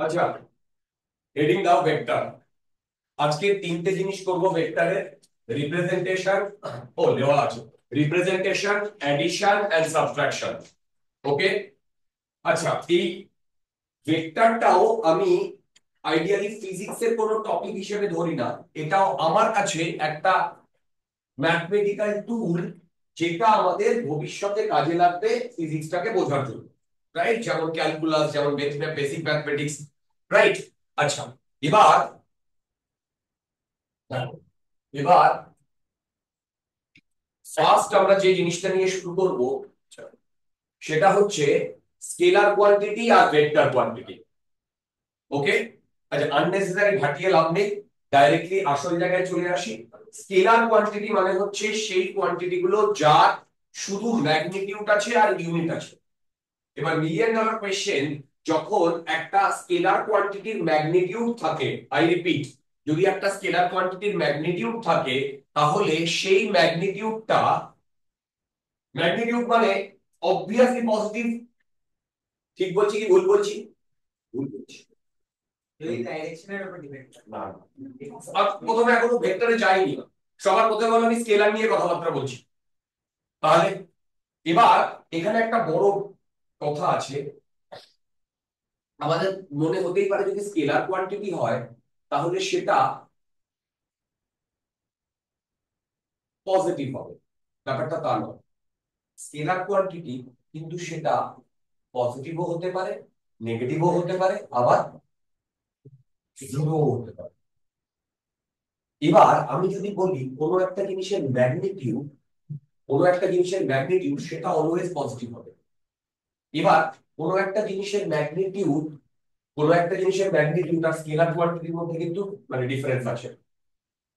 আচ্ছা, হেডিং দাও ভেক্টর। আজকে তিনটে জিনিস করব ভেক্টরের: রিপ্রেজেন্টেশন, ও দেওয়া আছে, রিপ্রেজেন্টেশন, অ্যাডিশন এন্ড সাবট্রাকশন। ওকে। আচ্ছা, এই ভেক্টরটাও আমি আইডিয়ালি ফিজিক্সের কোনো টপিক হিসেবে ধরি না। এটাও আমার কাছে একটা ম্যাথমেটিক্যাল টুল, যেটা আমাদের ভবিষ্যতে কাজে লাগবে ফিজিক্সটাকে বোঝার জন্য। রাইট? যেমন ক্যালকুলাস, যেমন বেসিক ম্যাথমেটিক্স। রাইট? আচ্ছা, এবার দেখো, এবার ফার্স্ট আমরা যে জিনিসটা নিয়ে শুরু করব সেটা হচ্ছে স্কেলার কোয়ান্টিটি আর ভেক্টর কোয়ান্টিটি। ওকে। আচ্ছা, আননেসেসারি ঘাটিয়ে লাভ নেই, ডাইরেক্টলি আসল জায়গায় চলে আসি। স্কেলার কোয়ান্টিটি মানে হচ্ছে সেই কোয়ান্টিটি গুলো যার শুধু ম্যাগনিটিউড আছে আর ইউনিট আছে। এবার মিলিয়ন ডলার কোয়েশ্চেন, যখন একটা স্কেলার কোয়ান্টিটির ম্যাগনিটিউড থাকে, আই রিপিট, যদি একটা স্কেলার কোয়ান্টিটির ম্যাগনিটিউড থাকে, তাহলে সেই ম্যাগনিটিউডটা, ম্যাগনিটিউড মানে অবভিয়াসলি পজিটিভ। ঠিক বলছি কি ভুল বলছি? ভুল বলছি। এই ডাইরেকশনের উপর ডিপেন্ড করে। না, আর প্রথমে এখনো ভেক্টরে যাইনি। সবার প্রথমে বলো আমি স্কেলার নিয়ে কথাবার্তা বলছি। তাহলে এবার এখানে একটা বড় কথা আছে। আমাদের মনে হতেই পারে যদি স্কেলার কোয়ান্টিটি হয় তাহলে সেটা পজিটিভ হবে। ব্যাপারটা তা নয়। স্কেলার কোয়ান্টিটি কিন্তু সেটা পজিটিভও হতে পারে, নেগেটিভও হতে পারে, আবার জিরো হতে পারে। এবার আমি যদি বলি কোনো একটা জিনিসের ম্যাগনিটিউড সেটা অলওয়েজ পজিটিভ হবে। এবার কোনো একটা জিনিসের ম্যাগনিটিউড আর স্কেলার কোয়ান্টিটির মধ্যে কিন্তু মানে ডিফারেন্স আছে।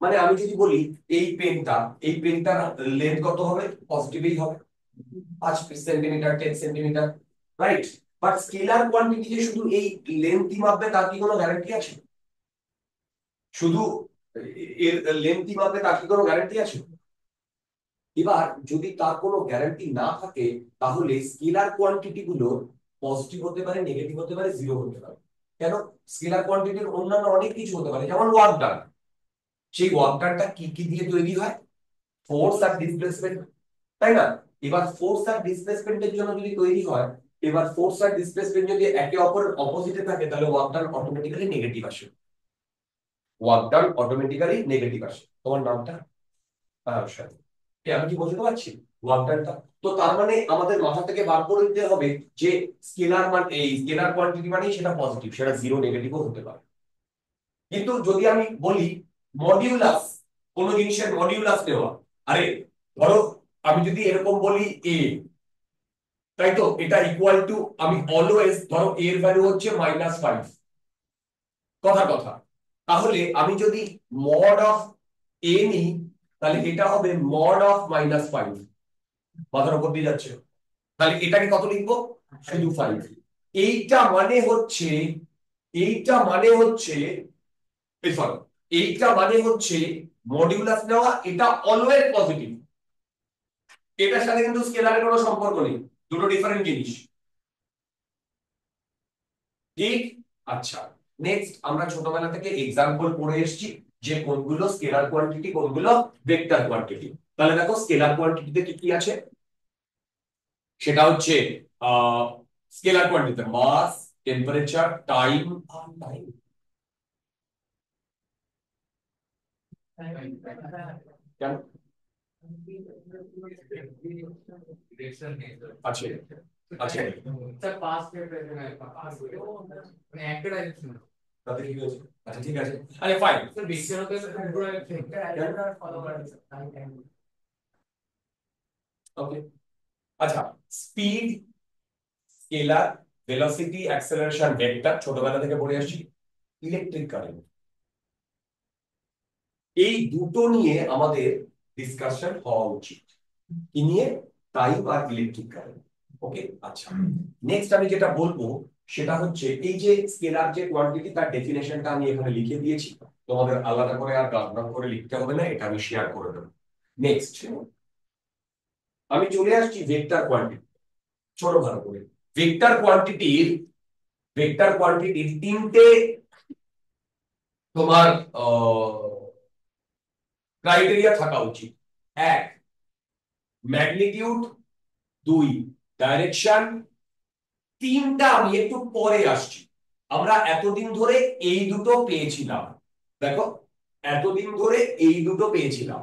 মানে আমি যদি বলি এই পেনটার লেন্থ কত হবে, পজিটিভই হবে, 5 centimetre, 10 centimetre. Right? But scalar quantity যে শুধু এই লেন্থই মাপবে তার কি কোনো গ্যারান্টি আছে? শুধু এর লেন্থই মাপবে তার কি কোনো গ্যারান্টি আছে? এবার যদি তার কোনো গ্যারান্টি না থাকে, তাহলে স্কেলার কোয়ান্টিটি গুলো পজিটিভ হতে পারে, নেগেটিভ হতে পারে, জিরো হতে পারে। কেন? স্কেলার কোয়ান্টিটির অন্যান্য অনেক কিছু হতে পারে, যেমন ওয়ার্ক ডান। সেই ওয়ার্ক ডানটা কি কি দিয়ে তৈরি হয়? ফোর্স আর ডিসপ্লেসমেন্ট, তাই না? এবার ফোর্স আর ডিসপ্লেসমেন্টের জন্য যদি তৈরি হয়, এবার ফোর্স আর ডিসপ্লেসমেন্ট যদি একে অপরের অপোজিটে থাকে, তাহলে ওয়ার্ক ডান অটোমেটিক্যালি নেগেটিভ আসে। তোমার নামটা? আচ্ছা, আমি কি বোঝাতে পারছি? ওয়ার্ক ডানটা। তো তার মানে আমাদের মাথা থেকে বার করে দিতে হবে যে স্কেলার কোয়ান্টিটি মানে সেটা পজিটিভ, সেটা জিরো নেগেটিভও হতে পারে। কিন্তু যদি আমি বলি মডিউলাস, কোন জিনিসের মডিউলাস নেওয়া, আরে ধরো আমি যদি এরকম বলি এ, তাই তো, এটা ইকুয়াল টু, আমি অলওয়েজ ধরো এর ভ্যালু হচ্ছে -5, কথা কথা, তাহলে আমি যদি মড অফ এ নিই, তাহলে এটা হবে মড অফ -5। মাথার উপর দিয়ে যাচ্ছে? তাহলে এটাকে কত লিখবো? শুধু 5। এইটা মানে হচ্ছে এইটা মানে হচ্ছে এই সরি এইটা মানে হচ্ছে মডিউলাস নেওয়া, এটা অলওয়েজ পজিটিভ। এটার সাথে কিন্তু স্কেলারের কোনো সম্পর্ক নেই, দুটো ডিফারেন্ট জিনিস। ঠিক? আচ্ছা, নেক্সট আমরা ছোটবেলা থেকে এক্সাম্পল পড়ে এসেছি যে কোনগুলো স্কেলার কোয়ান্টিটি, কোনগুলো ভেক্টর কোয়ান্টিটি। তাহলে দেখো স্কেলার কোয়ান্টিটিতে কি কি আছে, সেটা হচ্ছে আহ স্কেলার কোয়ান্টিটিতে মাস, টেম্পারেচার, টাইম আর টাইম। কেন আছে? আছে স্যার পাস প্রেজেন্ট পাস মানে একটা ডাইরেকশন। তাতে কি হয়েছে? আচ্ছা ঠিক আছে, আরে ফাইন। স্যার বিশ্বরতে পুরো একটা ফলো করা ওকে। আচ্ছা, speed, scalar, velocity, acceleration, vector ছোটবেলা থেকে পড়ে আসছি। ইলেকট্রিক কারেন্ট, এই দুটো নিয়ে আমাদের ডিসকাশন হওয়া উচিত। কি নিয়ে? টাইম আর ইলেকট্রিক কারেন্ট। ওকে। আচ্ছা, নেক্সট আমি যেটা বলবো সেটা হচ্ছে এই যে স্কেলার যে কোয়ান্টিটি, তার ডেফিনেশনটা আমি এখানে লিখে দিয়েছি। তোমাদের আলাদা করে আর রাফ করে লিখতে হবে না, এটা আমি শেয়ার করে দেবো। নেক্সট আমি চলে আসছি ভেক্টর কোয়ান্টিটি। চলো ভালো করে, ভেক্টর কোয়ান্টিটির ভেক্টর কোয়ান্টিটির তিনটে তোমার ক্রাইটেরিয়া থাকা উচিত। এক, ম্যাগনিটিউড। দুই, ডাইরেকশন। তিনটা আমি একটু পরে আসছি। আমরা এতদিন ধরে এই দুটো পেয়েছিলাম, দেখো এতদিন ধরে এই দুটো পেয়েছিলাম।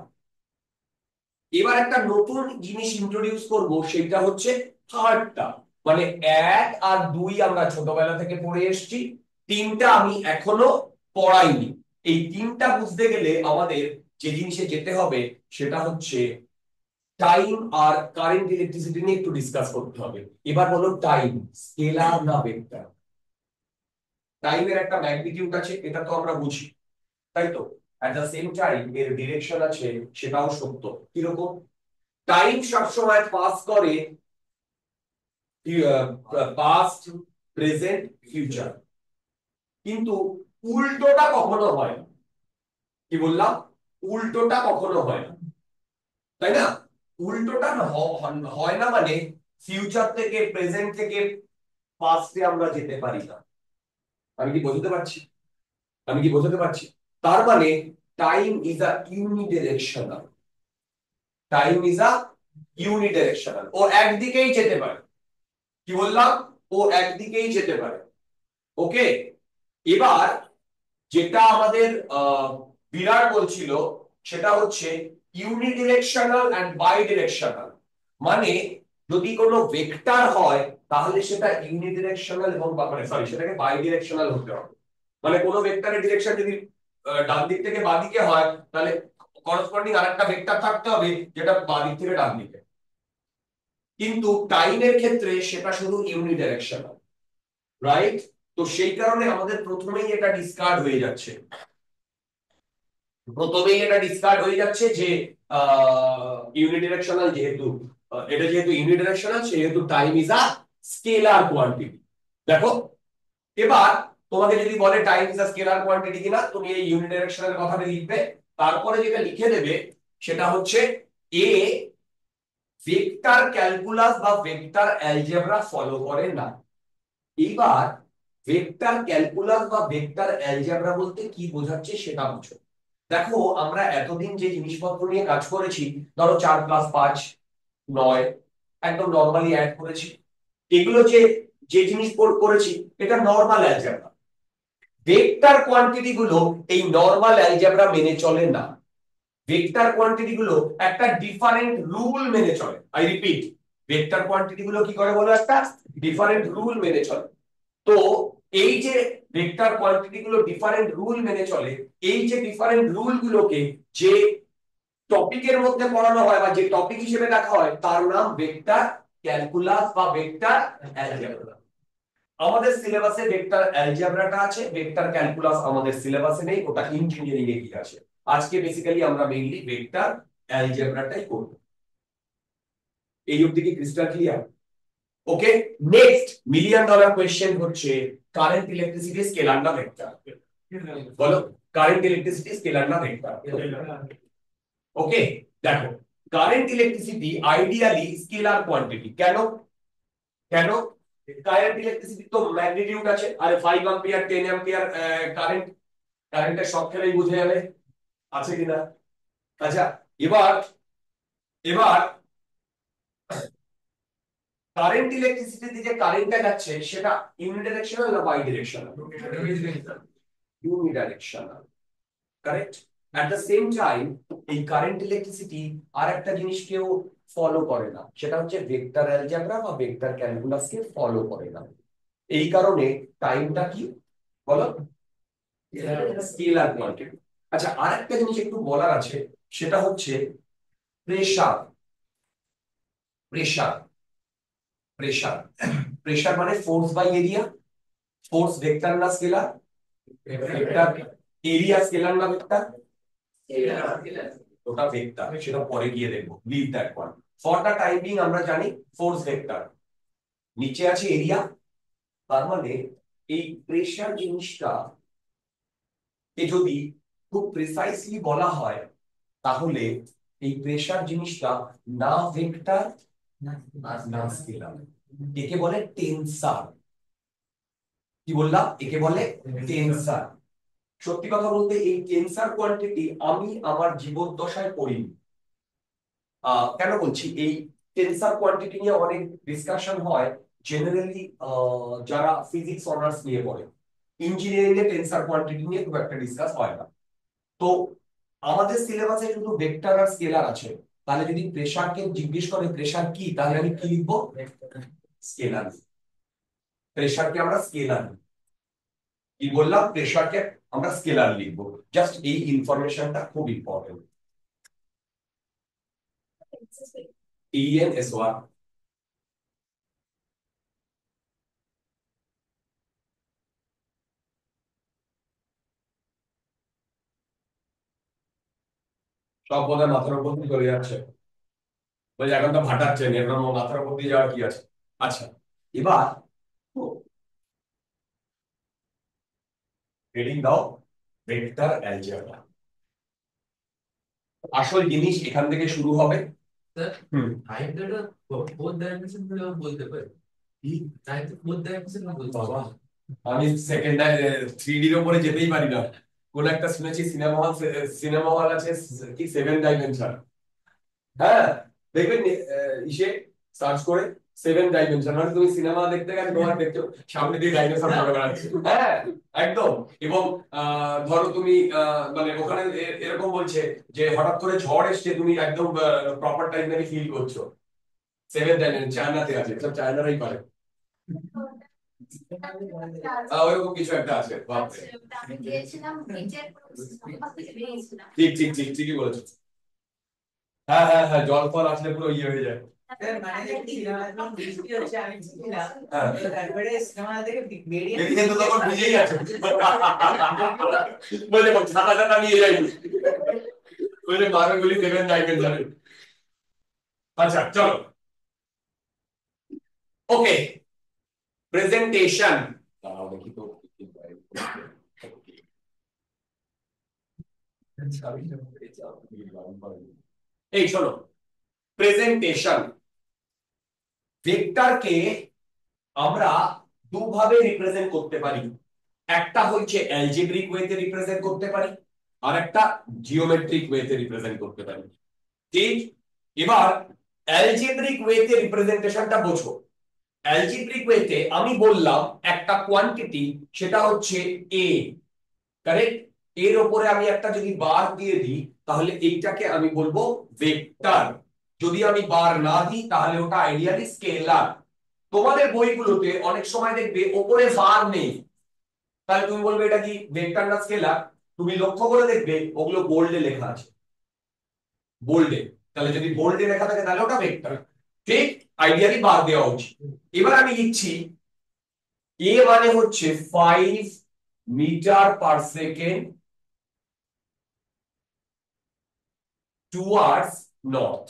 এবার একটা নতুন জিনিস ইন্ট্রোডিউস করব, সেটা হচ্ছে থার্ডটা। মানে এক আর দুই আমরা ছোটবেলা থেকে পড়ে এসেছি, তিনটা আমি এখনো পড়াইনি। এই তিনটা বুঝতে গেলে আমাদের যে জিনিসে যেতে হবে সেটা হচ্ছে টাইম আর কারেন্ট ইলেকট্রিসিটি নিয়ে একটু ডিসকাস করতে হবে। এবার বলো, টাইম স্কেলার না ভেক্টর? টাইমের একটা ম্যাগনিটিউড আছে, এটা তো আমরা বুঝি, তাই তো? অ্যাট দ্য সেম টাইম এর ডিরেকশন আছে, সেটাও সত্য। কিরকম? টাইম সবসময় পাস করে পাস্ট, প্রেজেন্ট, ফিউচার, কিন্তু উল্টোটা কখনো হয় না। কি বললাম? উল্টোটা কখনো হয় না, তাই না? উল্টোটা হয় না মানে ফিউচার থেকে, প্রেজেন্ট থেকে পাস্টে আমরা যেতে পারি না। আমি কি বোঝাতে পারছি? আমি কি বোঝাতে পারছি? তার মানে time is a unidirectional. Time is a unidirectional, ও একদিকেই যেতে পারে। কি বললাম? ও একদিকেই যেতে পারে। ওকে। এবার যেটা আমাদের বিরাট বলছিল, সেটা হচ্ছে ইউনিডিরেকশনাল এন্ড বাই ডিরেকশনাল। মানে যদি কোনো ভেক্টর হয় তাহলে সেটা ইউনিডিরেকশনাল এবং মানে সরি, সেটাকে বাই ডিরেকশনাল হতে হবে। মানে কোনো ভেক্টরের ডিরেকশন যদি ডান দিক থেকে বাঁ দিকে হয়, তাহলে করসপন্ডিং আরেকটা ভেক্টর থাকতে হবে যেটা বাঁ দিক থেকে ডান দিকে। কিন্তু টাইমের ক্ষেত্রে সেটা শুধু ইউনিডিরেকশনাল, রাইট? তো সেই কারণে আমাদের প্রথমেই এটা ডিসকার্ড হয়ে যাচ্ছে। প্রথমেই এটা ডিসকার্ড হয়ে যাচ্ছে যে ইউনিডিরেকশনাল যেহেতু, এটা যেহেতু ইউনিডিরেকশনাল, সেহেতু time is a scalar quantity. দেখো, এবার তোমাকে যদি বলে time is a scalar quantity কিনা, তুমি এই ইউনিডিরেকশনাল কথাটা লিখবে। তারপরে যেটা লিখে দেবে সেটা হচ্ছে এ ভেক্টর ক্যালকুলাস বা ভেক্টর অ্যালজেব্রা ফলো করে না। এইবার ভেক্টর ক্যালকুলাস বা ভেক্টর অ্যালজেব্রা বলতে কি বোঝাচ্ছে সেটা বুঝো। দেখো, আমরা এতদিন যে জিনিসপত্র নিয়ে কাজ করেছি, ধরো 4+5=9, একদম নরমালি অ্যাড করেছি। এগুলো যে যে জিনিস করেছি, এটা নরমাল অ্যালজেব্রা। ভেক্টর কোয়ান্টিটি গুলো এই নরমাল অ্যালজেব্রা মেনে চলে না। ভেক্টর কোয়ান্টিটি গুলো একটা ডিফারেন্ট রুল মেনে চলে। আই রিপিট, ভেক্টর কোয়ান্টিটি গুলো কি করে বলো? একটা ডিফারেন্ট রুল মেনে চলে। তো এই যে ভেক্টর কোয়ান্টিটি গুলো ডিফারেন্ট রুল মেনে চলে, এই যে ডিফারেন্ট রুল গুলোকে যে টপিকের মধ্যে পড়ানো হয় বা যে টপিক হিসেবে দেখা হয়, তার নাম ভেক্টর ক্যালকুলাস বা ভেক্টর অ্যালজেব্রা। আমাদের সিলেবাসে ভেক্টর অ্যালজেব্রাটা আছে, ভেক্টর ক্যালকুলাস আমাদের সিলেবাসে নেই, ওটা ইঞ্জিনিয়ারিং এ কি আছে। আজকে বেসিক্যালি আমরা মেইনলি ভেক্টর অ্যালজেব্রাটাই করব। এই অবধি কি ক্রিস্টাল ক্লিয়ার? ওকে। নেক্সট মিলিয়ন ডলার কোশ্চেন হচ্ছে, কারেন্ট ইলেকট্রিসিটি স্কেলার না ভেক্টর? বলো, কারেন্ট ইলেকট্রিসিটি স্কেলার না ভেক্টর? ওকে। দেখো, current electricity ideally scalar quantity. কেন? কেন? কারেন্ট ইলেকট্রিসিটি তো ম্যাগনিটিউড আছে, আরে 5 অ্যাম্পিয়ার 10 অ্যাম্পিয়ার কারেন্ট, কারেন্টের সব খেলেই বুঝে যাবে আছে কিনা। আচ্ছা, এবার এবার কারেন্ট ইলেকট্রিসিটিতে যে কারেন্টটা যাচ্ছে সেটা ইউনিডিরেকশনাল না bidirectional? Unidirectional, correct. At the same time এই কারেন্ট ইলেকট্রিসিটি আর একটা জিনিসকেও ফলো করে না, সেটা হচ্ছে ভেক্টর অ্যালজেব্রা বা ভেক্টর ক্যালকুলাসকে ফলো করে না। এই কারণে টাইমটা কি বলো? Scalar quantity. আচ্ছা, আরেকটা জিনিস একটু বলার আছে, সেটা হচ্ছে প্রেসার। প্রেসার প্রেসার প্রেসার মানে force by area. Force vector না স্কেলার? ভেক্টর। এরিয়া স্কেলার না ভেক্টর? ওটা ভেক্টর, সেটা পরে গিয়ে দেখবো, leave that one. For the time being আমরা জানি ফোর্স ভেক্টর, নিচে আছে এরিয়া। তার মানে এই প্রেসার জিনিসটা কে যদি খুব প্রিসাইসলি বলা হয়, তাহলে এই প্রেসার জিনিসটা না ভেক্টর না স্কেলার। একে বলে টেনসার। কি বললাম, একে বলে টেনসার। সত্যি কথা বলতে এই টেনসার কোয়ান্টিটি আমি আমার জীবদ্দশায় পড়িনি। কেন বলছি, এই টেনসার কোয়ান্টিটি নিয়ে অনেক ডিসকাশন হয় জেনারেলি যারা ফিজিক্স অনার্স নিয়ে পড়ে। ইঞ্জিনিয়ারিং এ টেনসার কোয়ান্টিটি নিয়ে খুব একটা ডিসকাস হয় না। তো আমাদের সিলেবাসে শুধু ভেক্টর আর স্কেলার আছে। তাহলে যদি প্রেসারকে জিজ্ঞেস করে প্রেসার কি, তাহলে আমি কি লিখবো? স্কেলার। প্রেসারকে আমরা স্কেলার, কি বললাম, প্রেসারকে আমরা স্কেলার লিখবো। জাস্ট এই ইনফরমেশনটা খুব ইম্পর্টেন্ট। ENSOR সব বোধহয় মাথার উপর দিয়ে চলে যাচ্ছে, বলছে এখন তো ফাটাচ্ছেন, এর মাথার উপর দিয়ে যাওয়ার কি আছে। আচ্ছা, এবার হেডিং দাও ভেক্টর অ্যালজেব্রা। আসল জিনিস এখান থেকে শুরু হবে। স্যার হুম, হাইড্রোটা ফোর ডাইমেনশন বলে বলতে পারি, কি তাই তো ফোর ডাইমেনশন বলতে বাবা, পারি। আমি সেকেন্ড 3D এর উপরে যেতেই পারি না। কোন একটা শুনেছি সিনেমা হল আছে কি 7 ডাইমেনশন। হ্যাঁ, দেখবেন ইসে সার্চ করে 7 ডাইমেনশন, মানে তুমি সিনেমা দেখতে গেলে তোমার দেখছো সামনে দিয়ে ডাইনোসর ঘুরে বেড়াচ্ছে। হ্যাঁ, একদম। এবং ধরো তুমি মানে ওখানে এরকম বলছে যে হঠাৎ করে ঝড় এসছে, তুমি একদম প্রপার টাইমে ফিল করছো। 7 ডাইমেনশন চায়নাতে আছে, সব চায়নারাই পারে। ওইরকম কিছু একটা আছে, বাপরে। ঠিক ঠিক ঠিক ঠিকই বলেছো। হ্যাঁ হ্যাঁ হ্যাঁ, জল ফল আসলে পুরো ইয়ে হয়ে যায়। স্যার মানে সিনেমা যখন বৃষ্টি হচ্ছে আমি ছিলাম, হ্যাঁ, তারপরে সিনেমা থেকে বেরিয়ে এদিকে তো তখন ভিজেই আছে। বলে ছাতা ছাতা নিয়ে যাই, বলে মারগুলি 7 ডাইমেনশন। আচ্ছা চলো, ওকে, প্রেজেন্টেশন। দাঁড়াও দেখি তো এই শোনো, প্রেজেন্টেশন। ভেক্টরকে আমরা দুভাবে রিপ্রেজেন্ট করতে পারি। একটা হচ্ছে অ্যালজেব্রিক ওয়েতে রিপ্রেজেন্ট করতে পারি, আর একটা জিওমেট্রিক ওয়েতে রিপ্রেজেন্ট করতে পারি। ঠিক, এবার অ্যালজেব্রিক ওয়েতে রিপ্রেজেন্টেশনটা বোঝো। অ্যালজেব্রিক ওয়েতে আমি বললাম একটা কোয়ান্টিটি, সেটা হচ্ছে এ, কারেক্ট। এর উপরে আমি একটা যদি বার দিয়ে দিই, তাহলে এইটাকে আমি বলবো ভেক্টর। যদি আমি বার না দিই, তাহলে ওটা আইডিয়ালি স্কেলার। তোমাদের বইগুলোতে অনেক সময় দেখবে ওপরে বার নেই, তাহলে তুমি বলবে এটা কি ভেক্টর না স্কেলার। তুমি লক্ষ্য করে দেখবে ওগুলো বোল্ডে লেখা আছে, বোল্ডে। তাহলে যদি বোল্ডে লেখা থাকে তাহলে ওটা ভেক্টর। ঠিক, আইডিয়ালি বার দেওয়া উচিত। এবার আমি লিখছি এ মানে হচ্ছে 5 metre per second towards north.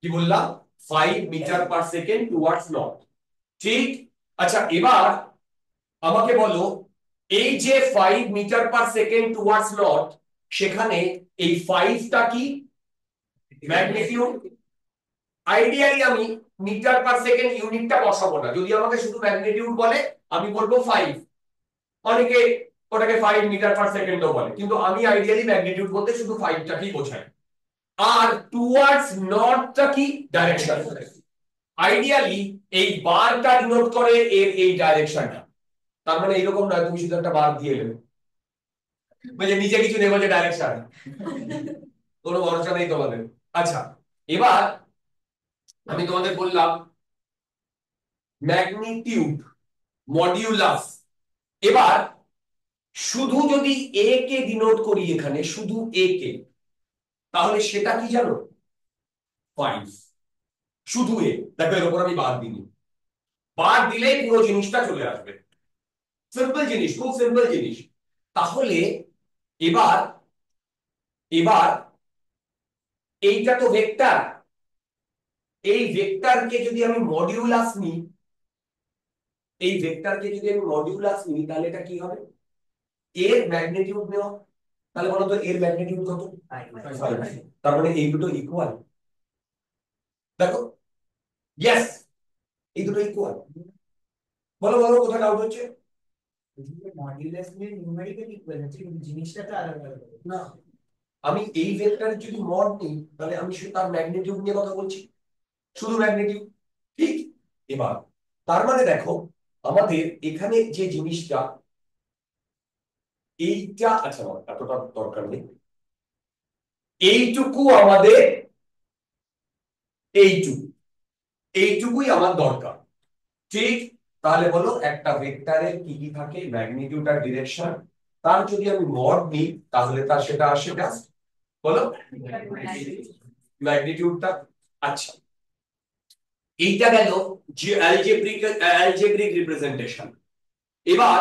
কি বললাম? 5 metre per second towards north. ঠিক, আচ্ছা এবার আমাকে বলো, এই যে 5 metre per second towards north, সেখানে এই 5টা কি? ম্যাগনিটিউড। আইডিয়ালি আমি মিটার পার সেকেন্ড ইউনিটটা বসাবো না, যদি আমাকে শুধু ম্যাগনিটিউড বলে আমি বলবো 5। অনেকে ওটাকে 5 মিটার পার সেকেন্ডও বলে, কিন্তু আমি আইডিয়ালি ম্যাগনিটিউড বলতে শুধু 5টাকেই বোঝাই। আর টুয়ার্ডস নর্থটা কি? ডাইরেকশন। আইডিয়ালি এই বারটা ডিনোট করে এর এই ডাইরেকশনটা। তার মানে এইরকম নয় তুমি শুধু একটা বার দিয়ে এলে, মানে নিচে কিছু নেই, বলছে ডাইরেকশন। কোনো ভরসা নেই তোমাদের। আচ্ছা, এবার আমি তোমাদের বললাম ম্যাগনিটিউড, মডিউলাস। এবার শুধু যদি এ কে ডিনোট করি, এখানে শুধু এ কে, তাহলে সেটা কি জানো? 5। শুধু এ, দেখো এর উপর আমি বাদ দিইনি, বাদ দিলেই পুরো জিনিসটা চলে আসবে। সিম্পল জিনিস, খুব সিম্পল জিনিস। তাহলে এবার এবার এইটা তো ভেক্টর, এই ভেক্টরকে যদি আমি মডিউলাস নিই, এই ভেক্টরকে যদি আমি মডিউলাস নিই, তাহলে এটা কি হবে? এর ম্যাগনিটিউড নেওয়া। তাহলে বলো তো এর ম্যাগনিটিউড কত? 5। তার মানে এই দুটো ইকুয়াল। দেখো, ইয়েস, এই দুটো দুটো ইকুয়াল। বলো বলো কোথায় ডাউট হচ্ছে? মডুলাস নিয়ে নিউমেরিক্যাল ইকুয়াল আছে কিন্তু জিনিসটা তো আলাদা না, আমি এই ভেক্টরের যদি মড নিই তাহলে আমি শুধু তার ম্যাগনিটিউড নিয়ে কথা বলছি, শুধু ম্যাগনিটিউড। ঠিক। এবার তার মানে দেখো আমাদের এখানে যে জিনিসটা এইটা, আচ্ছা না, এতটা দরকার নেই, এইটুকু আমাদের, এইটুকু, এইটুকুই আমার দরকার। ঠিক। তাহলে বলো একটা ভেক্টরের কি কি থাকে, ম্যাগনিটিউড আর ডিরেকশন, তার যদি আমি মড নিই তাহলে তার সেটা আসে জাস্ট, বলো, ম্যাগনিটিউডটা। আচ্ছা, এইটা গেল যে অ্যালজেব্রিক রিপ্রেজেন্টেশন। এবার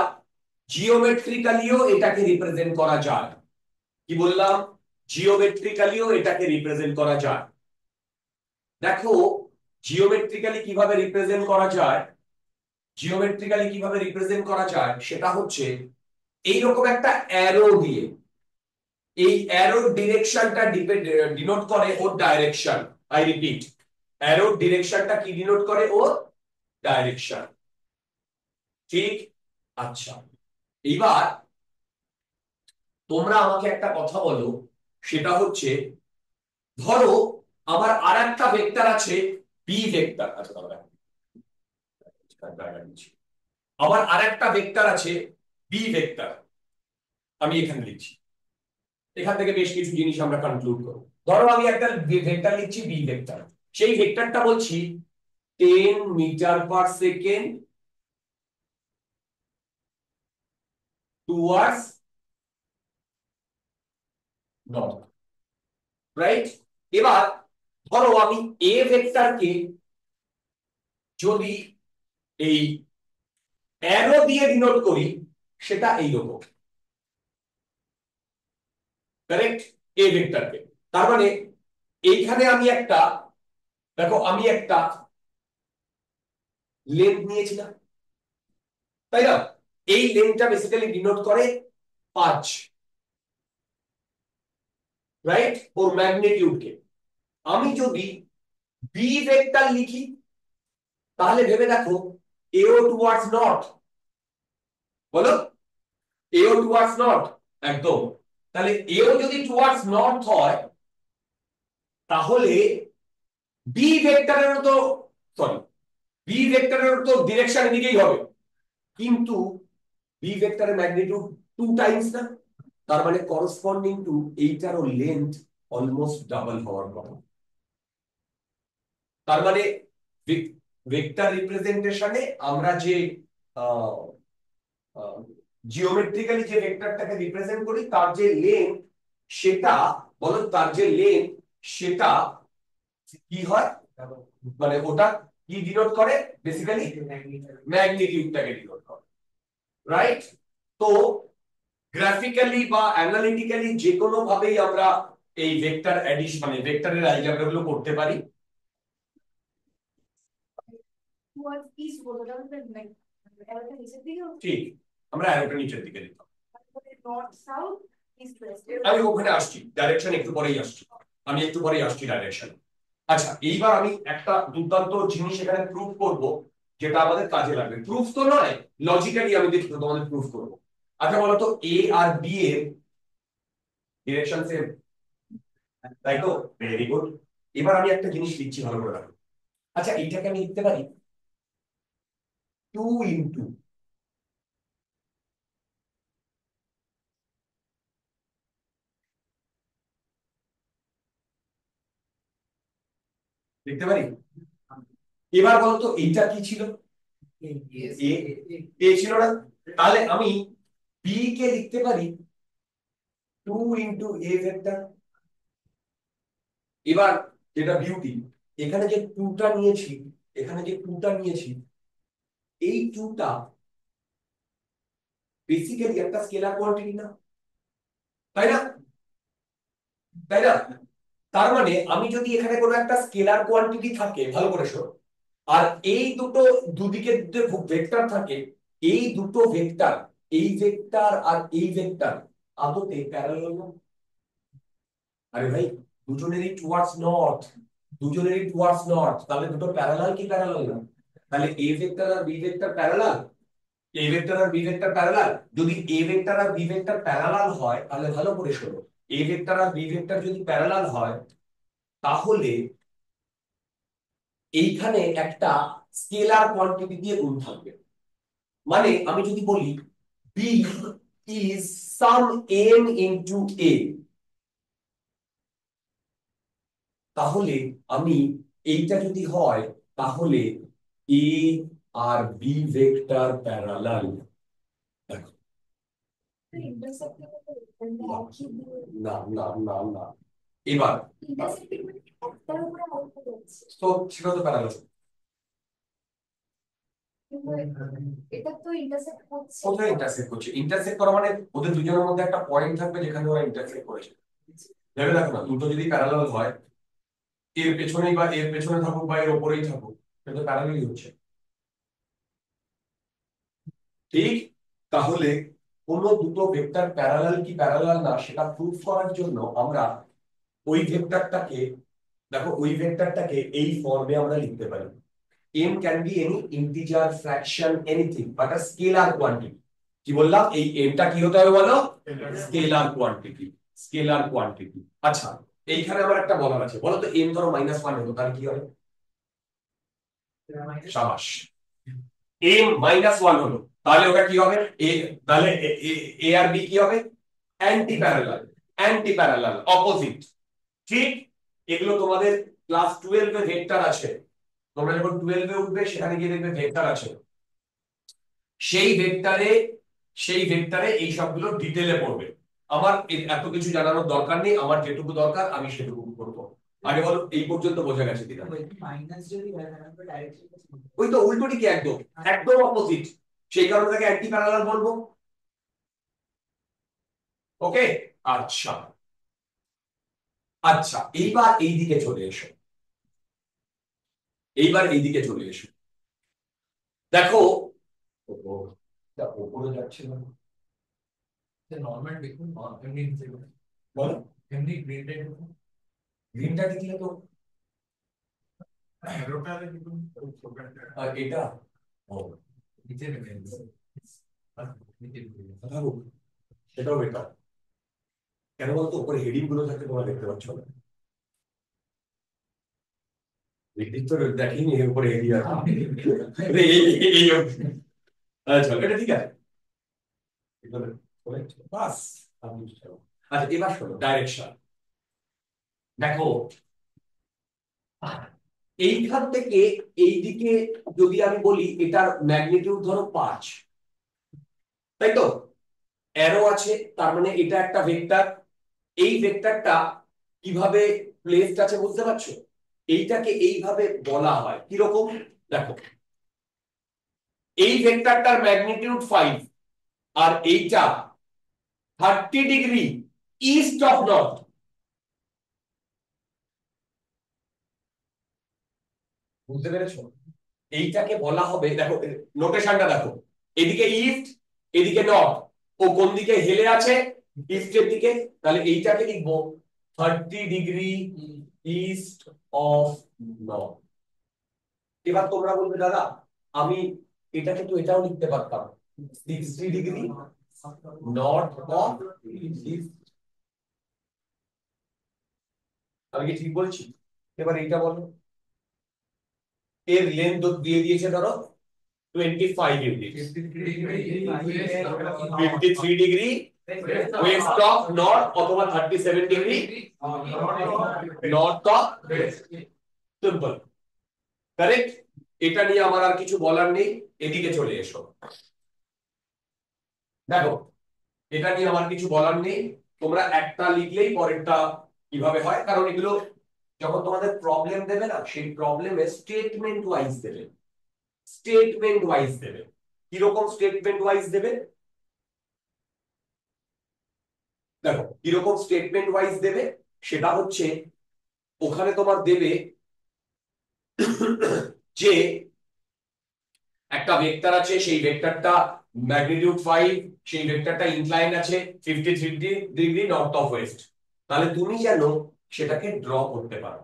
জিওমেট্রিক্যালিও এটাকে রিপ্রেজেন্ট করা যায়। কি বললাম? জিওমেট্রিক্যালিও এটাকে রিপ্রেজেন্ট করা যায়। দেখো জিওমেট্রিক্যালি কিভাবে রিপ্রেজেন্ট করা যায়, জিওমেট্রিক্যালি কিভাবে রিপ্রেজেন্ট করা যায় সেটা হচ্ছে এইরকম একটা অ্যারো দিয়ে, এই অ্যারোর ডিরেকশনটা ডিনোট করে ওর ডাইরেকশন। আই রিপিট, অ্যারোর ডিরেকশনটা কি ডিনোট করে? ওর ডাইরেকশন। ঠিক। আচ্ছা, এইবার তোমরা আমাকে একটা কথা বলো, সেটা হচ্ছে ধরো আমার আর একটা ভেক্টর আছে বি ভেক্টর। আচ্ছা দাঁড়াও, আমার আর একটা ভেক্টর আছে বি ভেক্টর, আমি এখানে লিখছি, এখান থেকে বেশ কিছু জিনিস আমরা কনক্লুড করব। ধরো আমি একটা ভেক্টর লিখছি বি ভেক্টর, সেই ভেক্টরটা বলছি 10 metre per second towards north, right? এবার ধরো আমি এ ভেক্টরকে যদি এই অ্যারো দিয়ে ডিনোট করি, সেটা এইরকম, কারেক্ট? এ ভেক্টরকে, তার মানে এইখানে আমি একটা, দেখো আমি একটা লেন্থ নিয়েছিলাম, তাই না? এই লেন্থটা বেসিক্যালি ডিনোট করে 5, রাইট, ওর ম্যাগনিটিউডকে। আমি যদি বি ভেক্টর লিখি তাহলে ভেবে দেখো এও টুয়ার্ডস নর্থ, বলো, এও টুয়ার্ডস নর্থ, একদম। তাহলে এও যদি টুয়ার্ডস নর্থ হয় তাহলে বি ভেক্টরেরও তো, সরি, বি ভেক্টরেরও তো ডিরেকশন এদিকেই হবে, কিন্তু বি ভেক্টরের ম্যাগনিটিউড 2 টাইমস না, তার মানে করসপন্ডিং টু এইটারও লেন্থ অলমোস্ট ডাবল হওয়ার কথা। তার মানে ভেক্টর রিপ্রেজেন্টেশনে আমরা যে জিওমেট্রিক্যালি যে ভেক্টরটাকে রিপ্রেজেন্ট করি তার যে লেন্থ, সেটা, বলো, তার যে লেন্থ সেটা কি হয়, মানে ওটা কি ডিনোট করে? বেসিক্যালি ম্যাগনিটিউডটাকে ডিনোট করে, রাইট? তো গ্রাফিক্যালি বা অ্যানালিটিক্যালি যে কোনো ভাবেই আমরা এই ভেক্টর অ্যাডিশন মানে ভেক্টরের অ্যালজেব্রা গুলো করতে পারি। towards east বলতে তাহলে অ্যারোটা নিচের দিকে ঠিক, আমরা অ্যারোটা নিচের দিকে দিতাম। North south east West. আমি ওখানে আসছি, ডাইরেকশন একটু পরেই আসছি, আমি একটু পরেই আসছি ডাইরেকশন। আচ্ছা, এইবার আমি একটা দুর্দান্ত জিনিস এখানে প্রুফ করব, যেটা আমাদের কাজে লাগবে। প্রুফ তো নয়, লজিক্যালি আমি দেখি তোমাদের প্রুফ করব। আচ্ছা বলো তো, এ আর বি এর ডিরেকশন সেম, তাই তো? Very good. এবার আমি একটা জিনিস লিখছি, ভালো করে রাখো। আচ্ছা, এইটাকে আমি লিখতে পারি 2 ইন্টু, লিখতে পারি। এবার বলো তো এইটা কি ছিল? এ, এ ছিল না? তাহলে আমি বি কে লিখতে পারি 2 ইন্টু এ ভেক্টর। এবার যেটা বিউটি, এখানে যে টুটা নিয়েছি, এখানে যে টুটা নিয়েছি, এই টুটা বেসিক্যালি একটা স্কেলার কোয়ান্টিটি না, তাই না? তাই না? তার মানে আমি যদি এখানে কোনো একটা স্কেলার কোয়ান্টিটি থাকে, ভালো করে শোনো, আর এই দুটো দুদিকে যে ভেক্টর থাকে, এই দুটো ভেক্টর, এই ভেক্টর আর এই ভেক্টর আদতে প্যারালাল না? আরে ভাই, দুজনেরই টুয়ার্ডস নর্থ, দুজনেরই টুয়ার্ডস নর্থ, তাহলে দুটো প্যারালাল কি প্যারালাল না? তাহলে এ ভেক্টর আর B vector parallel, A vector আর বি ভেক্টর প্যারালাল। যদি এ ভেক্টর আর বি ভেক্টর প্যারালাল হয় তাহলে ভালো করে শোনো, এ ভেক্টর আর বি ভেক্টর যদি প্যারালাল হয় তাহলে এইখানে একটা স্কেলার কোয়ান্টিটি দিয়ে গুণ থাকবে। মানে আমি যদি বলি B is some n into A, তাহলে আমি এইটা যদি হয় তাহলে এ আর বি ভেক্টর প্যারালাল। দেখো ইন্টারসেক্টিং না না না না, এবার ইন্টারসেক্টিং মানে একটার উপরে আরেকটা যাচ্ছে, তো সেটা তো প্যারালাল। কিন্তু এটা তো ইন্টারসেক্ট করছে কোথায় ইন্টারসেক্ট করছে? ইন্টারসেক্ট করা মানে ওদের দুজনের মধ্যে একটা পয়েন্ট থাকবে যেখানে ওরা ইন্টারসেক্ট করেছে। ভেবে দেখো না, দুটো যদি প্যারালাল হয়, এর পেছনেই বা এর পেছনে থাকুক বা এর ওপরেই থাকুক, সেটা প্যারালালই হচ্ছে, ঠিক? তাহলে কোন দুটো ভেক্টর প্যারালাল কি প্যারালাল না সেটা প্রুফ করার জন্য আমরা ওই ভেক্টরটাকে, দেখো ওই ভেক্টরটাকে এই ফর্মে আমরা লিখতে পারি। m can be any integer, fraction, anything but a scalar quantity। কি বললাম? এই m টা কি হতে হবে বলো? Scalar quantity, scalar quantity. আচ্ছা, এইখানে আমার একটা বলার আছে, বলো তো m ধরো -1 হলো তাহলে কি হবে? শাবাশ। m -1 হলো তাহলে ওটা কি হবে? a, তাহলে a আর b কি হবে? Anti parallel, anti parallel, opposite, ঠিক? এগুলো তোমাদের ক্লাস 12 এ ভেক্টর আছে, তোমরা যখন 12 এ উঠবে সেখানে গিয়ে দেখবে ভেক্টর আছে, সেই ভেক্টরে, সেই ভেক্টরে এই সবগুলো ডিটেইলে পড়বে। আমার এত কিছু জানানোর দরকার নেই, আমার যেটুকু দরকার আমি সেটুকু করবো। আগে বলো এই পর্যন্ত বোঝা গেছে কিনা? মাইনাস যদি হয় তাহলে আমরা ডাইরেক্টলি ওই তো উল্টো দিকে, একদম একদম অপোজিট, সেই কারণে তাকে অ্যান্টি প্যারালাল বলবো। ওকে, আচ্ছা আচ্ছা, এইবার এইদিকে চলে এসো, এইবার এইদিকে চলে এসো। দেখো ওপরে যাচ্ছে না, নর্মাল দেখুন, এমনি বলো এমনি গ্রেডেড গ্রিনটা দিলে তো, অ্যারোটা দেখুন, আর এটা ও নিচে নেমে গেছে। নিচে নেমে গেছে। ভালো, সেটাও বেটার। কেন বলতো উপরে হেডিং গুলো থাকতে তোমরা দেখতে পাচ্ছ না, হেডিং তো দেখিনি, এর উপরে হেডিং আছে। এই অবধি। আচ্ছা এটা ঠিক আছে, বাস। আচ্ছা এবার শোনো ডাইরেকশন। দেখো এইখান থেকে এইদিকে যদি আমি বলি এটার ম্যাগনিটিউড ধরো 5, তাই তো? অ্যারো আছে, তার মানে এটা একটা ভেক্টর। এই ভেক্টরটা কিভাবে প্লেসড আছে বুঝতে পারছো? এইটাকে এইভাবে বলা হয় কিরকম, দেখো এই ভেক্টরটার ম্যাগনিটিউড 5 আর এইটা 30 ডিগ্রি ইস্ট অফ নর্থ। বুঝতে পেরেছো? এইটাকে বলা হবে, দেখো নোটেশনটা দেখো, এদিকে ইস্ট এদিকে নর্থ, ও কোন দিকে হেলে আছে? ইস্টের দিকে, তাহলে এইটাকে লিখবো 30 ডিগ্রি ইস্ট অফ নর্থ। এবার তোমরা বলবে দাদা আমি এটাকে তো এটাও লিখতে পারতাম 60 ডিগ্রি নর্থ অফ ইস্ট। আমি কি ঠিক বলছি? এবার এইটা বলো, এর লেন্থ দিয়ে দিয়েছে ধরো 25 unit, 53 degree West of north অথবা 37 degree north of simple, correct? এটা নিয়ে আমার আর কিছু বলার নেই, এদিকে চলে এসো। দেখো এটা নিয়ে আমার কিছু বলার নেই, তোমরা একটা লিখলেই পরেরটা কিভাবে হয়, কারণ এগুলো যখন তোমাদের প্রবলেম দেবে না সেই প্রবলেমে স্টেটমেন্ট ওয়াইজ দেবে, স্টেটমেন্ট ওয়াইজ দেবে। কিরকম স্টেটমেন্ট ওয়াইজ দেবে? দেখো কিরকম স্টেটমেন্ট ওয়াইজ দেবে সেটা হচ্ছে, ওখানে তোমার দেবে যে একটা ভেক্টর আছে, সেই ভেক্টরটা ম্যাগনিটিউড 5, সেই ভেক্টরটা ইনক্লাইন আছে 53 ডিগ্রি নর্থ অফ ওয়েস্ট, তাহলে তুমি যেন সেটাকে ড্র করতে পারো।